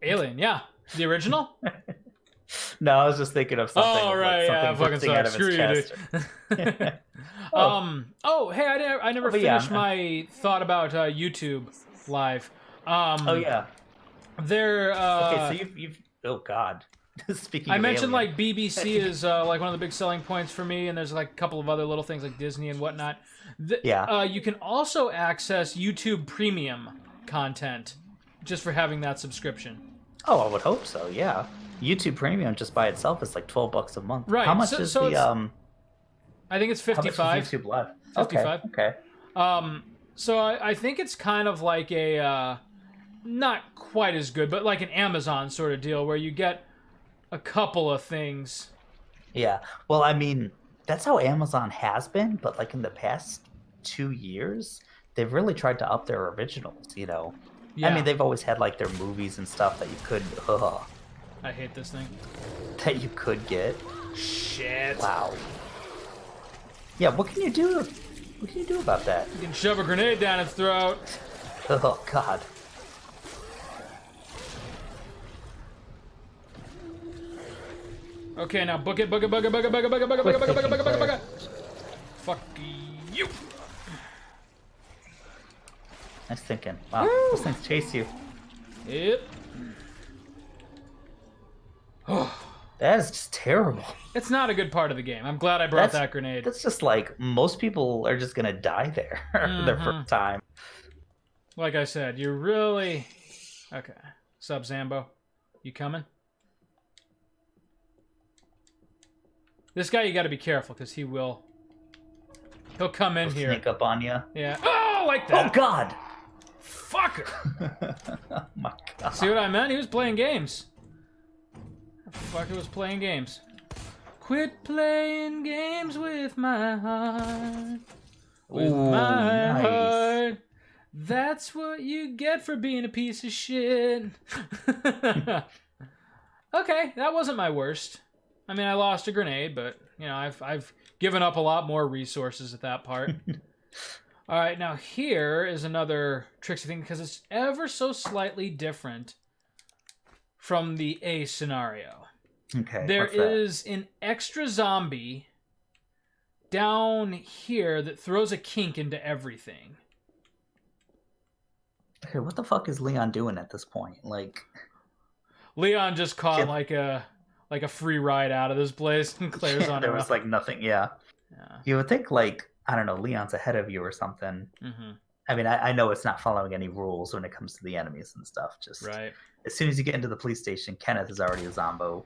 Alien, yeah. The original? No, I was just thinking of something. Oh, of, right, like, yeah. something Fucking bursting out sucks. of Screw its you, dude. chest. Hey, I never but yeah, finished my thought about YouTube Live. Oh, yeah. They're, Okay, so you've oh, God. Speaking I of mentioned Alien. like BBC is like one of the big selling points for me, and there's like a couple of other little things like Disney and whatnot. Yeah. You can also access YouTube Premium content just for having that subscription. Oh, I would hope so, yeah. YouTube Premium just by itself is like $12 a month. Right, How much so- is so the it's I think it's how much 55. is YouTube Live? 55. Okay. So I think it's kind of like a not quite as good, but like an Amazon sort of deal where you get a couple of things. Yeah. Well, I mean, that's how Amazon has been, but like in the past 2 years, they've really tried to up their originals, you know. Yeah. I mean, they've always had like their movies and stuff that you could I hate this thing. that you could get. Shit. Wow. Yeah, what can you do? What can you do about that? You can shove a grenade down its throat. Oh, God. Okay, now book it, book it, book it, book it, book it, book it, book it, book it, book it, book it, book it, book it, book it. Fuck you. Nice thinking. Wow, those things chase you. Yep. That is just terrible. It's not a good part of the game. I'm glad I brought that grenade. That's just like, most people are just gonna die there their first time. Like I said, you really... Okay. Sup, Zambo? You coming? This guy, you gotta be careful, because he'll come in here. Sneak up on you. Yeah. Oh, like Oh, that. God! Fucker. Oh, my God. See what I meant? He was playing games. The fucker was playing games. Quit playing games with my heart. With Ooh, my nice. heart. That's what you get for being a piece of shit. Okay, that wasn't my worst. I mean, I lost a grenade, but you know, I've given up a lot more resources at that part. All right, now here is another tricksy thing because it's ever so slightly different from the A scenario. Okay. There what's that? is an extra zombie down here that throws a kink into everything. Okay, what the fuck is Leon doing at this point? Like, Leon just caught Yeah. like a free ride out of this place, and Claire's on there her was own. like nothing. Yeah. Yeah. You would think like, I don't know, Leon's ahead of you or something. Mm-hmm. I mean, I know it's not following any rules when it comes to the enemies and stuff. Just Right. as soon as you get into the police station, Kenneth is already a zombo.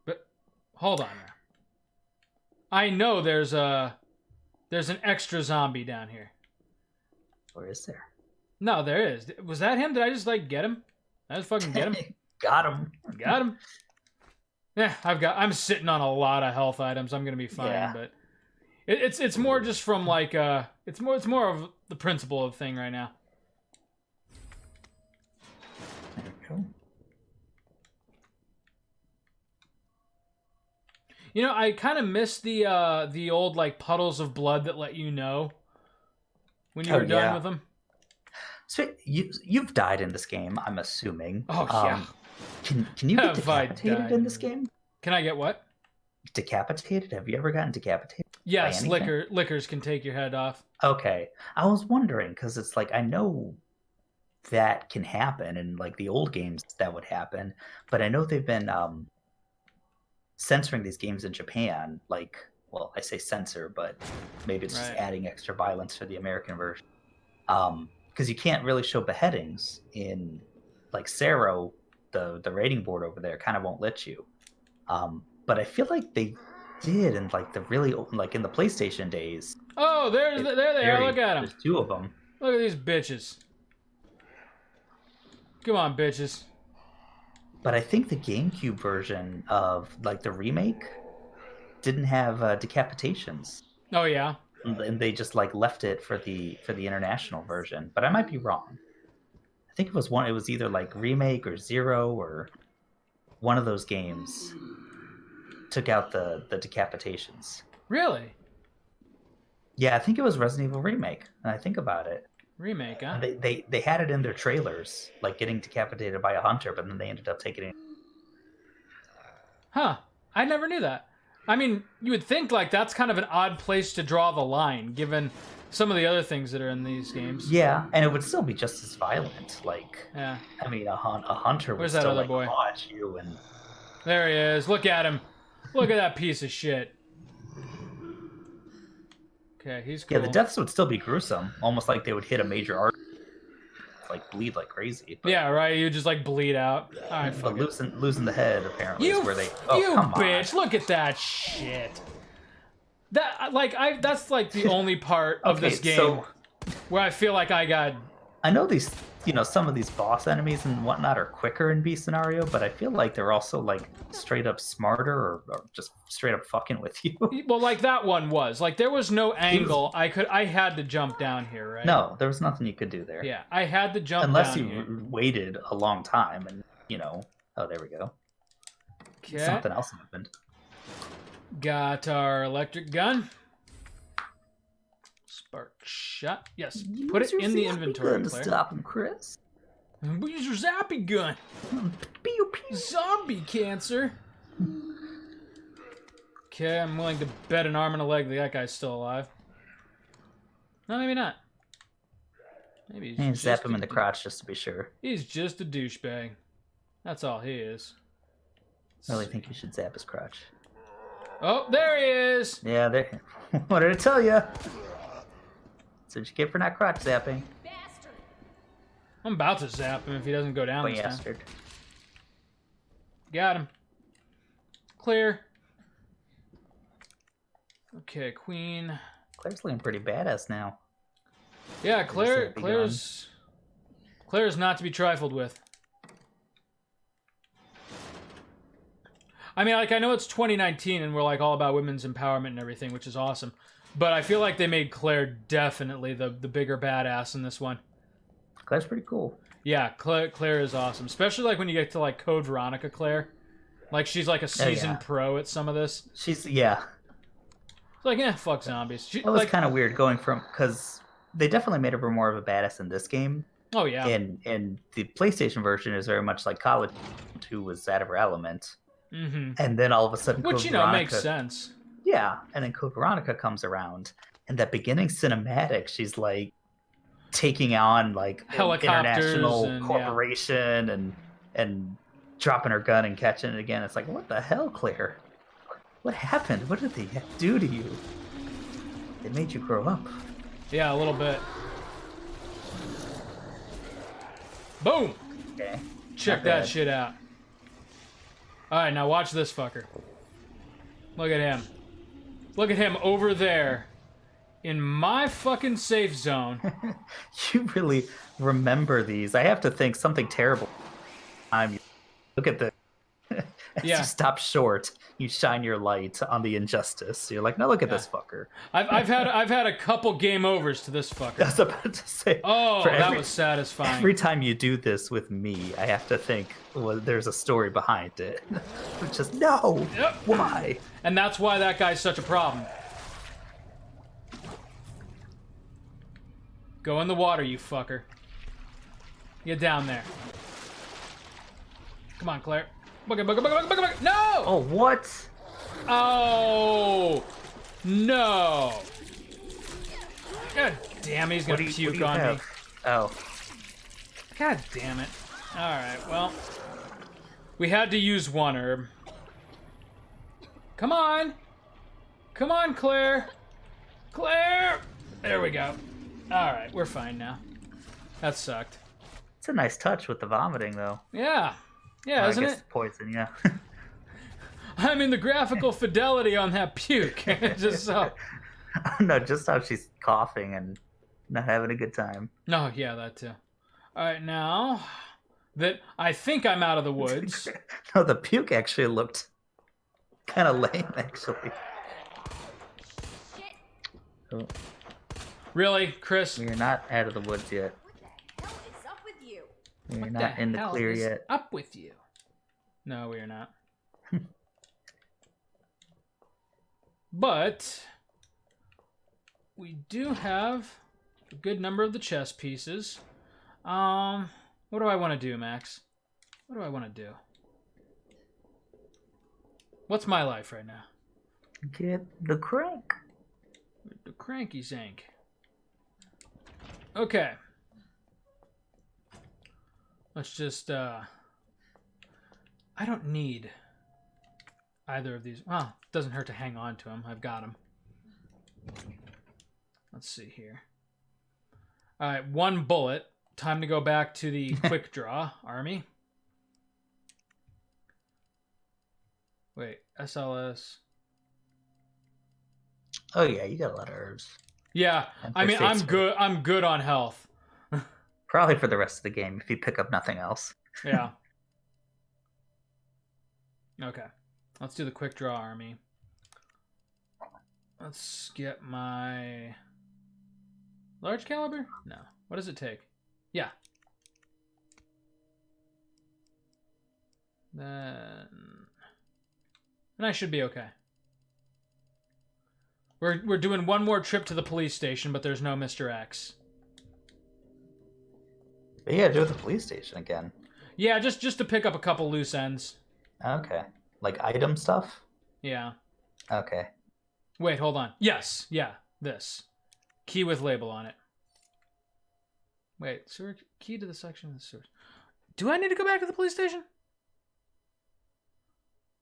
But hold on now. I know there's an extra zombie down here. Or is there? No, there is. Was that him? Did I just like get him? I just fucking get him. Got him. Got him. Yeah, I'm sitting on a lot of health items. I'm gonna be fine, Yeah. but it's more just from like it's more of the principle of the thing right now. There we go. You know, I kind of miss the old like puddles of blood that let you know when you Oh, were done yeah. with them. So you've died in this game, I'm assuming. Oh, yeah. Can you get Have I decapitated died? in this game? Can I get what? Decapitated? Have you ever gotten decapitated? Yes, anything? liquors can take your head off. Okay, I was wondering because it's like I know that can happen. And like the old games, that would happen. But I know they've been censoring these games in Japan. Like, well, I say censor, but maybe it's just Right. adding extra violence for the American version. Because you can't really show beheadings in like Sero, the rating board over there kind of won't let you. But I feel like they did in like the really like in the PlayStation days. Oh, there they are. Look at them. There's two of them. Look at these bitches. Come on, bitches. But I think the GameCube version of like the remake didn't have decapitations, Oh yeah. and they just like left it for the international version. But I might be wrong. I think it was one. It was either like remake or Zero or one of those games took out the decapitations. Really? Yeah, I think it was Resident Evil Remake. And I think about it. Remake, huh? They had it in their trailers, like getting decapitated by a hunter, but then they ended up taking it. Huh. I never knew that. I mean, you would think like that's kind of an odd place to draw the line, given some of the other things that are in these games. Yeah, and it would still be just as violent. Like, Yeah. I mean, a hunter would Where's that still other like boy? claw at you, and There he is. Look at him. Look at that piece of shit. Okay, he's cool. yeah, the deaths would still be gruesome, almost like they would hit a major artery, like bleed like crazy. But, Yeah, right. You just like bleed out. All right, fuck but it. losing the head apparently You, is where they. you come bitch! on. Look at that shit. That like that's like the only part of Okay, this game so where I feel like I got. I know these, some of these boss enemies and whatnot are quicker in B scenario, but I feel like they're also like straight up smarter or just straight up fucking with you. Well, like that one was like there was no angle I had to jump down here, right? No, there was nothing you could do there. Yeah, I had to jump Unless down you here. waited a long time and, oh, there we go. Okay. Something else happened. Got our electric gun. Spark shot. Yes. Put it in the inventory, to Claire. stop him, Chris. Use your zappy gun. Pew, pew. Zombie cancer. Okay, I'm willing to bet an arm and a leg that guy's still alive. No, maybe not. Maybe he's And just zap him a in the crotch just to be sure. He's just a douchebag. That's all he is. I really think you should zap his crotch. Oh, there he is. Yeah, there. What did I tell you? That's what you get for not crotch zapping. I'm about to zap him if he doesn't go down this time. Bastard. Got him. Clear. Okay, Queen. Claire's looking pretty badass now. Yeah, Claire. zappy Claire's not to be trifled with. I mean, like I know it's 2019 and we're like all about women's empowerment and everything, which is awesome. But I feel like they made Claire definitely the bigger badass in this one. Claire's pretty cool. Yeah, Claire is awesome, especially like when you get to like Code Veronica Claire. Like she's like a seasoned pro at some of this. She's, yeah. It's like, fuck zombies. She, That was like, kind of weird going from, because they definitely made her more of a badass in this game. oh yeah. And the PlayStation version is very much like College, who was out of her element. Mm-hmm. And then all of a sudden, Which, Code you know, Veronica, makes sense. Yeah, and then Code Veronica comes around, and that beginning cinematic, she's like taking on like an Helicopters international and, corporation and dropping her gun and catching it again. It's like, what the hell, Claire? What happened? What did they do to you? They made you grow up. Yeah, a little bit. Boom! Okay. Check Not that bad. shit out. Alright, now watch this fucker. Look at him. Look at him over there. In my fucking safe zone. You really remember these. I have to think something terrible. Look at the. As Yeah. you stop short, you shine your light on the injustice. You're like, no, look at this fucker. I've had a couple game overs to this I fucker. was about to say. Oh, for that was satisfying. Every time you do this with me, I have to think, well, there's a story behind it. Just no. Yep. Why? And that's why that guy's such a problem. Go in the water, you fucker. Get down there. Come on, Claire. Booga, booga, booga, booga, booga, booga. No! Oh, what? Oh! No! God damn, he's What gonna do you puke on me. have? Oh. God damn it. Alright, well. We had to use one herb. Come on! Come on, Claire! Claire! There we go. Alright, we're fine now. That sucked. It's a nice touch with the vomiting, though. Yeah. Yeah, Well, isn't I guess it? poison, yeah. I mean, the graphical fidelity on that puke. Just so. No, just how she's coughing and not having a good time. No, yeah, that too. Alright, now that I think I'm out of the woods. No, the puke actually looked kind of lame, actually. Oh, Really, Chris? we're not out of the woods yet. What the hell is up with you? We're What not in the hell clear is yet. up with you? No, we are not. But we do have a good number of the chess pieces. What do I want to do, Max? What do I want to do? What's my life right now? Get the crank. The cranky zank. Okay. Let's just, I don't need either of these. Well, it doesn't hurt to hang on to them. I've got them. Let's see here. All right, 1 bullet. Time to go back to the quick draw army. Wait, SLS. Oh yeah, you got a lot of herbs. Yeah, And I mean, first I'm aid's good. I'm good on health. Probably for the rest of the game if you pick up nothing else. Yeah. Okay. Let's do the quick draw army. Let's get my large caliber? No. What does it take? Yeah. Then and I should be okay. We're doing one more trip to the police station, but there's no Mr. X. But yeah, do it at the police station again. Yeah, just to pick up a couple loose ends. Okay. Like item stuff? Yeah. Okay. Wait, hold on. Yes, yeah, this. Key with label on it. Wait, sewer key to the section of the sewers. Do I need to go back to the police station?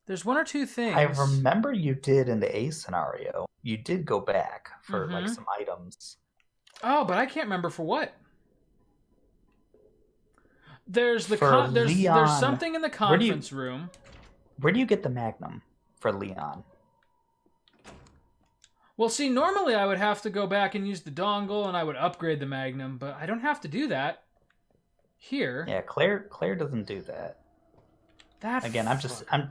There's 1 or 2 things. I remember you did in the A scenario. You did go back for like Mhm. some items. Oh, but I can't remember for what. There's the For there's Leon. something in the Where do you- conference room. Where do you get the Magnum for Leon? Well, see, normally I would have to go back and use the dongle and I would upgrade the Magnum, but I don't have to do that. Here. Yeah, Claire doesn't do that. That Again, I'm just fuck.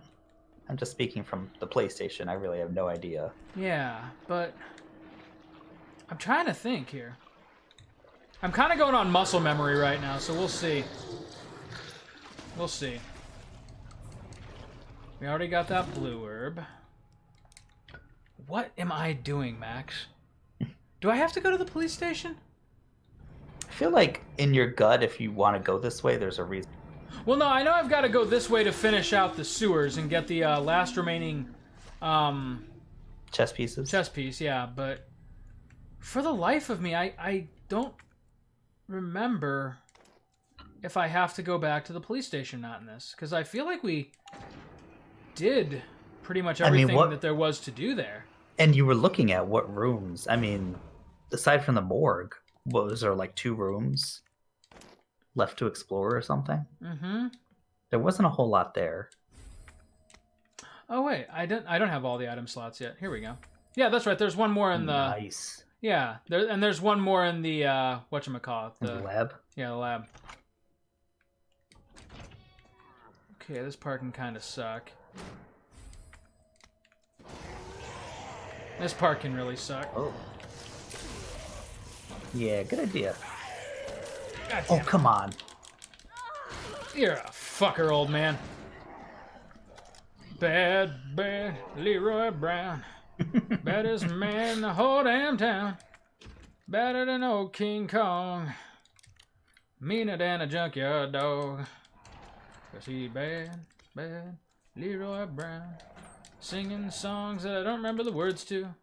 I'm just speaking from the PlayStation. I really have no idea. Yeah, but I'm trying to think here. I'm kind of going on muscle memory right now, so we'll see. We'll see. We already got that blue herb. What am I doing, Max? Do I have to go to the police station? I feel like in your gut, if you want to go this way, there's a reason. Well, no, I know I've got to go this way to finish out the sewers and get the last remaining Chess pieces. chess piece, yeah, but for the life of me, I don't remember if I have to go back to the police station not in this, because I feel like we did pretty much I mean, everything what- that there was to do there. And you were looking at what rooms? I mean, aside from the morgue, what was there, like 2 rooms left to explore or something? Mm-hmm. There wasn't a whole lot there. Oh wait, I don't have all the item slots yet. Here we go. Yeah, that's right. There's one more in the Nice. yeah, there's one more in the whatchamacallit, In the lab. yeah, the lab. Okay, this part can kind of suck. This part can really suck. Oh. Yeah, good idea. God Oh, damn it. come on. You're a fucker, old man. Bad Leroy Brown. Baddest man in the whole damn town. Badder than old King Kong. Meaner than a junkyard dog. 'Cause he bad Leroy Brown. Singing songs that I don't remember the words to.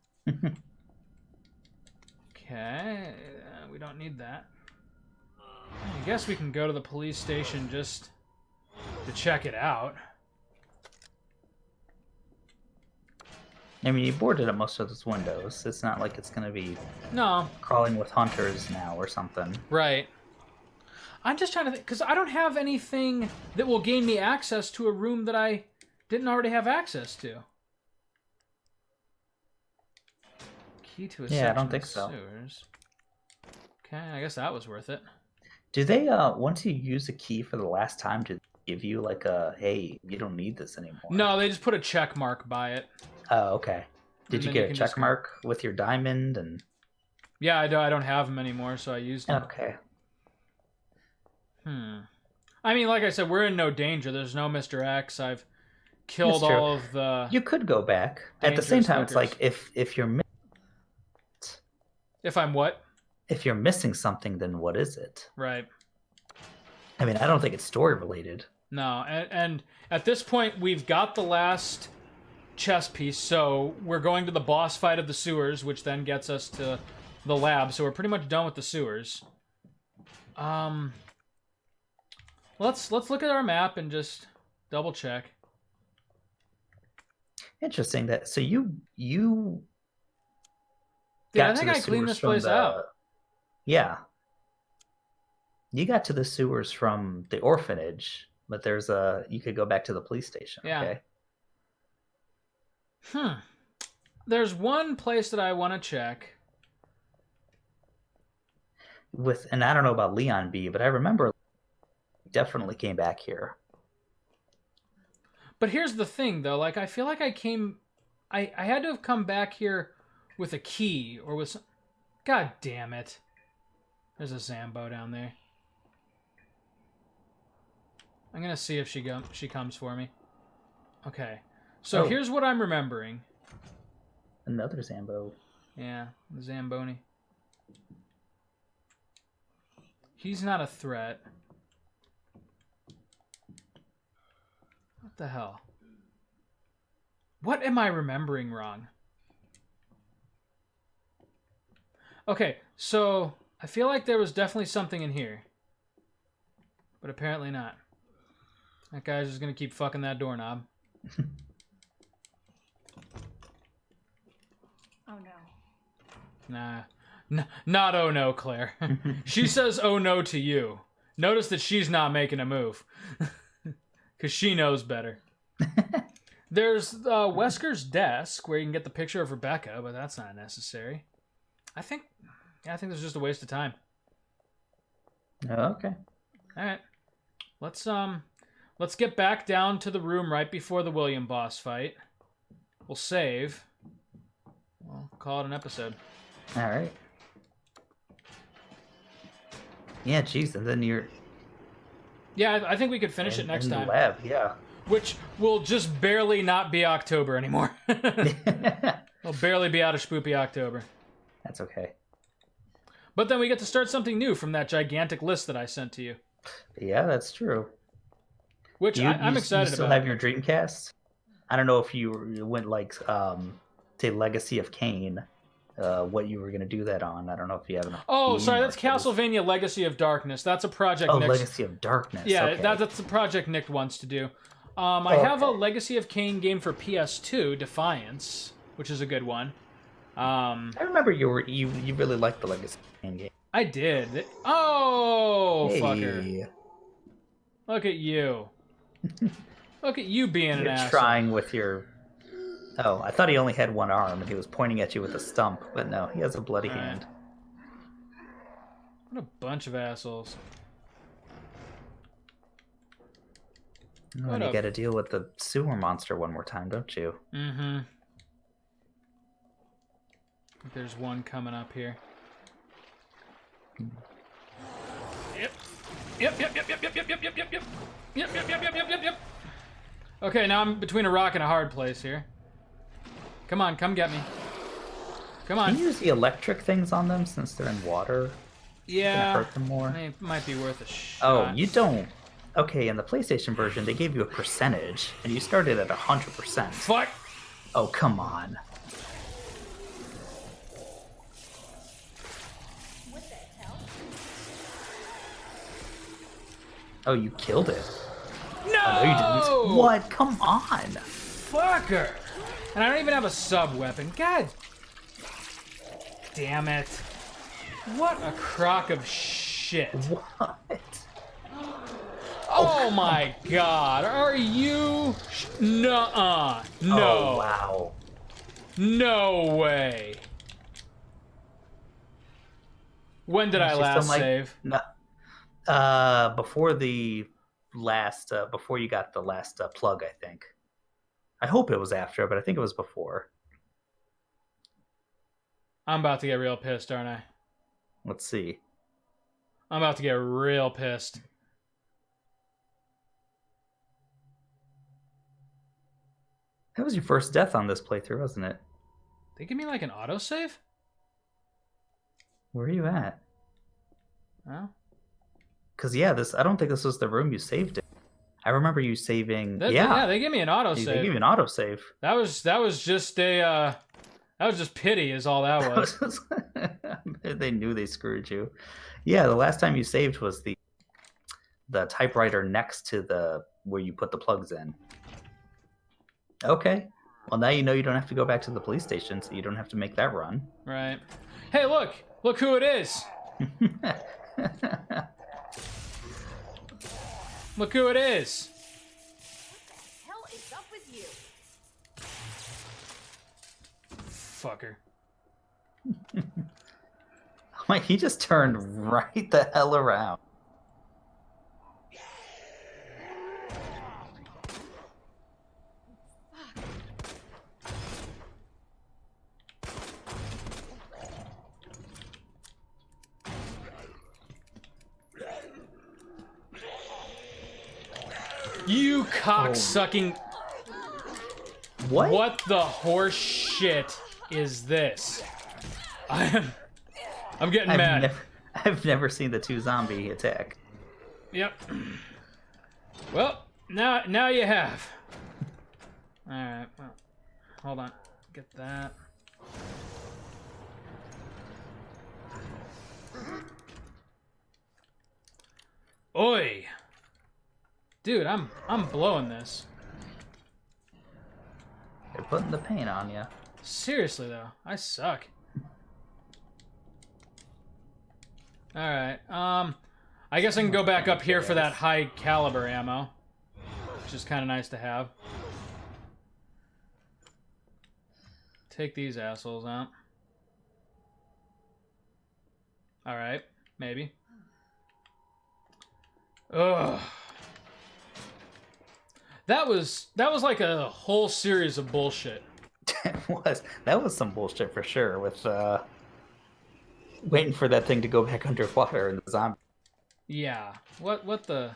Okay, we don't need that. I guess we can go to the police station just to check it out. I mean, you boarded up most of those windows. It's not like it's going to be No, crawling with hunters now or something. right. I'm just trying to think, because I don't have anything that will gain me access to a room that I didn't already have access to. Key to a Yeah, I don't section think of so. sewers. Okay, I guess that was worth it. Do they, once you use a key for the last time, do they give you like a, hey, you don't need this anymore? No, they just put a check mark by it. Oh, okay. Did And you then get you a can check just- mark with your diamond and? Yeah, I don't have them anymore, so I used them. Okay. I mean, like I said, we're in no danger. There's no Mr. X. I've killed That's true. all of the... You could go back. At the same dangerous time, it's fuckers. like if you're If I'm what? if you're missing something, then what is it? Right. I mean, I don't think it's story related. No, and at this point, we've got the last chess piece, so we're going to the boss fight of the sewers, which then gets us to the lab, so we're pretty much done with the sewers. Let's look at our map and just double check. Interesting that. So you Dude, got I to think the I cleaned sewers this from place the- out. Yeah. You got to the sewers from the orphanage, but you could go back to the police station. Yeah. Okay. There's one place that I want to check. And I don't know about Leon B, but I remember definitely came back here. But here's the thing, though. Like, I feel like I had to have come back here with a key or with some... God damn it. There's a Zambo down there. I'm going to see if she comes for me. Okay. So Oh. here's what I'm remembering. Another Zambo. Yeah, the Zamboni. He's not a threat. What the hell? What am I remembering wrong? Okay, so I feel like there was definitely something in here. But apparently not. That guy's just gonna keep fucking that doorknob. Oh no. Nah. Not oh no, Claire. She says oh no to you. Notice that she's not making a move. Because she knows better. There's Wesker's desk where you can get the picture of Rebecca, but that's not necessary. I think this is just a waste of time. Okay. All right. Let's get back down to the room right before the William boss fight. We'll save. We'll call it an episode. All right. Yeah, geez, and then you're Yeah, I think we could finish it next in the time. lab. Yeah. Which will just barely not be October anymore. We'll barely be out of spoopy October. That's okay. But then we get to start something new from that gigantic list that I sent to you. Yeah, that's true. Which I'm excited you still about. have your Dreamcast? I don't know if you went like say Legacy of Kain, what you were gonna do that on. I don't know if you have an. Oh, Steam sorry, or that's if it was- Castlevania Legacy of Darkness. That's a project Oh, Nick's... Legacy of Darkness. Yeah, okay. that's the project Nick wants to do. I have a Okay. Legacy of Kain game for PS2, Defiance, which is a good one. I remember you really liked the Legacy of Kain game. I did. Oh, Hey. fucker. Look at you. Look at you being an You're asshole. trying with your. Oh, I thought he only had one arm and he was pointing at you with a stump, but no, he has a bloody Alright. hand. What a bunch of assholes. Oh, What and you a- got to deal with the sewer monster one more time, don't you? Mm-hmm. There's one coming up here. Yep. Yep. Okay, now I'm between a rock and a hard place here. Come on, come get me. Come Can on. you use the electric things on them since they're in water? Yeah. Gonna hurt them more? Might be worth a shot. Oh, you don't. Okay, in the PlayStation version, they gave you a percentage, and you started at 100%. Fuck. Oh, come on. Oh, you killed it. No! Oh, no, you didn't. What? Come on. Fucker! And I don't even have a sub-weapon. God damn it. What a crock of shit. What? Oh my god. Are you... Nuh-uh. No. Oh, wow. No way. When did I She's last still, like, save? No, before the last, before you got the last plug, I think. I hope it was after, but I think it was before. I'm about to get real pissed, aren't I? Let's see. I'm about to get real pissed. That was your first death on this playthrough, wasn't it? They give me like an autosave? Where are you at? Oh. Because, yeah, I don't think this was the room you saved in. I remember you saving... Yeah, they give me an They autosave. gave you an autosave. That was just a that was just pity is all that was. They knew they screwed you. Yeah, the last time you saved was the typewriter next to the where you put the plugs in. Okay. Well, now you know you don't have to go back to the police station, so you don't have to make that run. Right. Hey, look who it is. Look who it is. Hell is up with you? Fucker. Like, he just turned right the hell around. You cocksucking... What? What the horse shit is this? I'm getting mad. I've never seen the two zombie attack. Yep. Well, now you have. Alright, well, hold on. Get that. Oi! Dude, I'm blowing this. They're putting the paint on you. Seriously though, I suck. Alright, I guess I can go back up here for that high caliber ammo. Which is kinda nice to have. Take these assholes out. Alright, maybe. Ugh. That was like a whole series of bullshit. That was some bullshit for sure with waiting for that thing to go back underwater and the zombie. Yeah. What the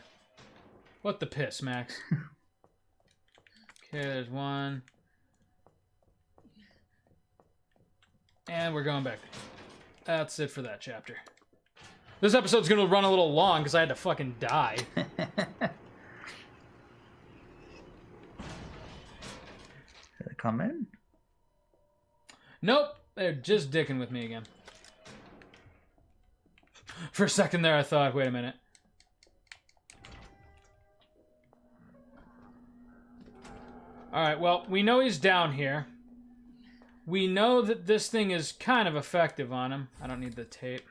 piss, Max? Okay, there's one. And we're going back. That's it for that chapter. This episode's gonna run a little long because I had to fucking die. Did it come in? Nope, they're just dicking with me again. For a second there I thought, wait a minute. Alright, well, we know he's down here. We know that this thing is kind of effective on him. I don't need the tape.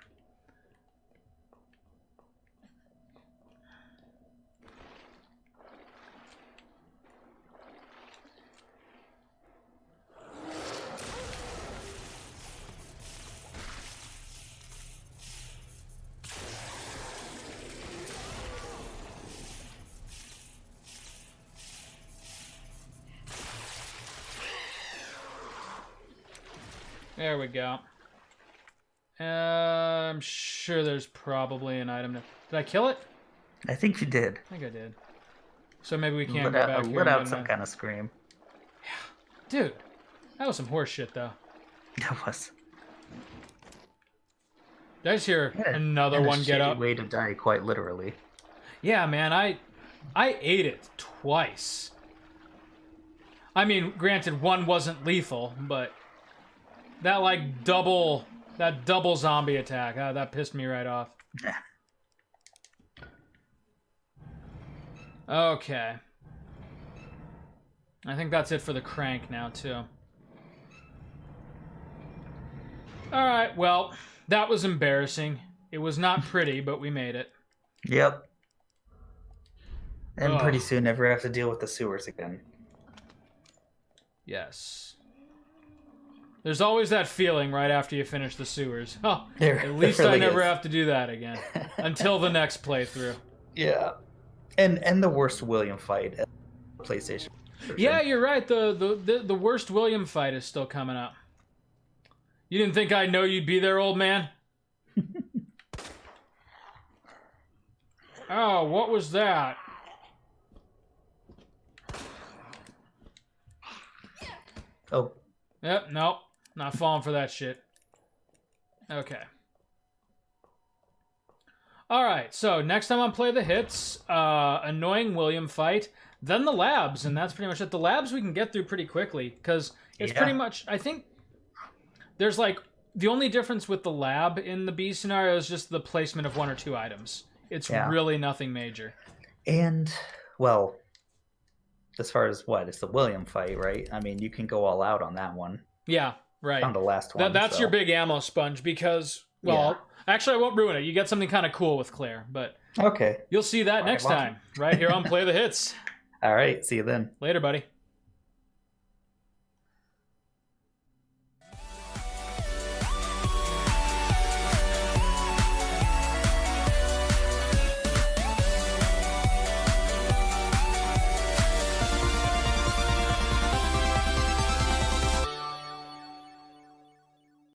There we go. I'm sure there's probably an item. Did I kill it? I think you did. I think I did. So maybe we can't Let go out, back here. let and out get some another- kind of scream. Dude, that was some horse shit, though. That was Did I just hear another and a one get shitty up? way to die, quite literally. Yeah, man, I ate it twice. I mean, granted, one wasn't lethal, but that double zombie attack, that pissed me right off. Okay. I think that's it for the crank now, too. Alright, well, that was embarrassing. It was not pretty, but we made it. Yep. And pretty Ugh. soon never have to deal with the sewers again. Yes. There's always that feeling right after you finish the sewers. Oh, There at least really I never is. have to do that again. Until the next playthrough. Yeah. And the worst William fight at PlayStation. version. Yeah, you're right. The worst William fight is still coming up. You didn't think I'd know you'd be there, old man? Oh, what was that? Oh, Yep, nope. Not falling for that shit. Okay. Alright, so next time on Play the Hits, annoying William fight, then the labs, and that's pretty much it. The labs we can get through pretty quickly, because it's Yeah. pretty much, I think, there's like, the only difference with the lab in the B scenario is just the placement of 1 or 2 items. It's Yeah. really nothing major. and, well, as far as what? It's the William fight, right? I mean, you can go all out on that one. Yeah, right. On the last one. That's so. your big ammo sponge, because, well, actually I won't ruin it. You get something kind of cool with Claire, but Okay. you'll see that All right, next well. time, right here on Play the Hits. All right. See you then. Later, buddy.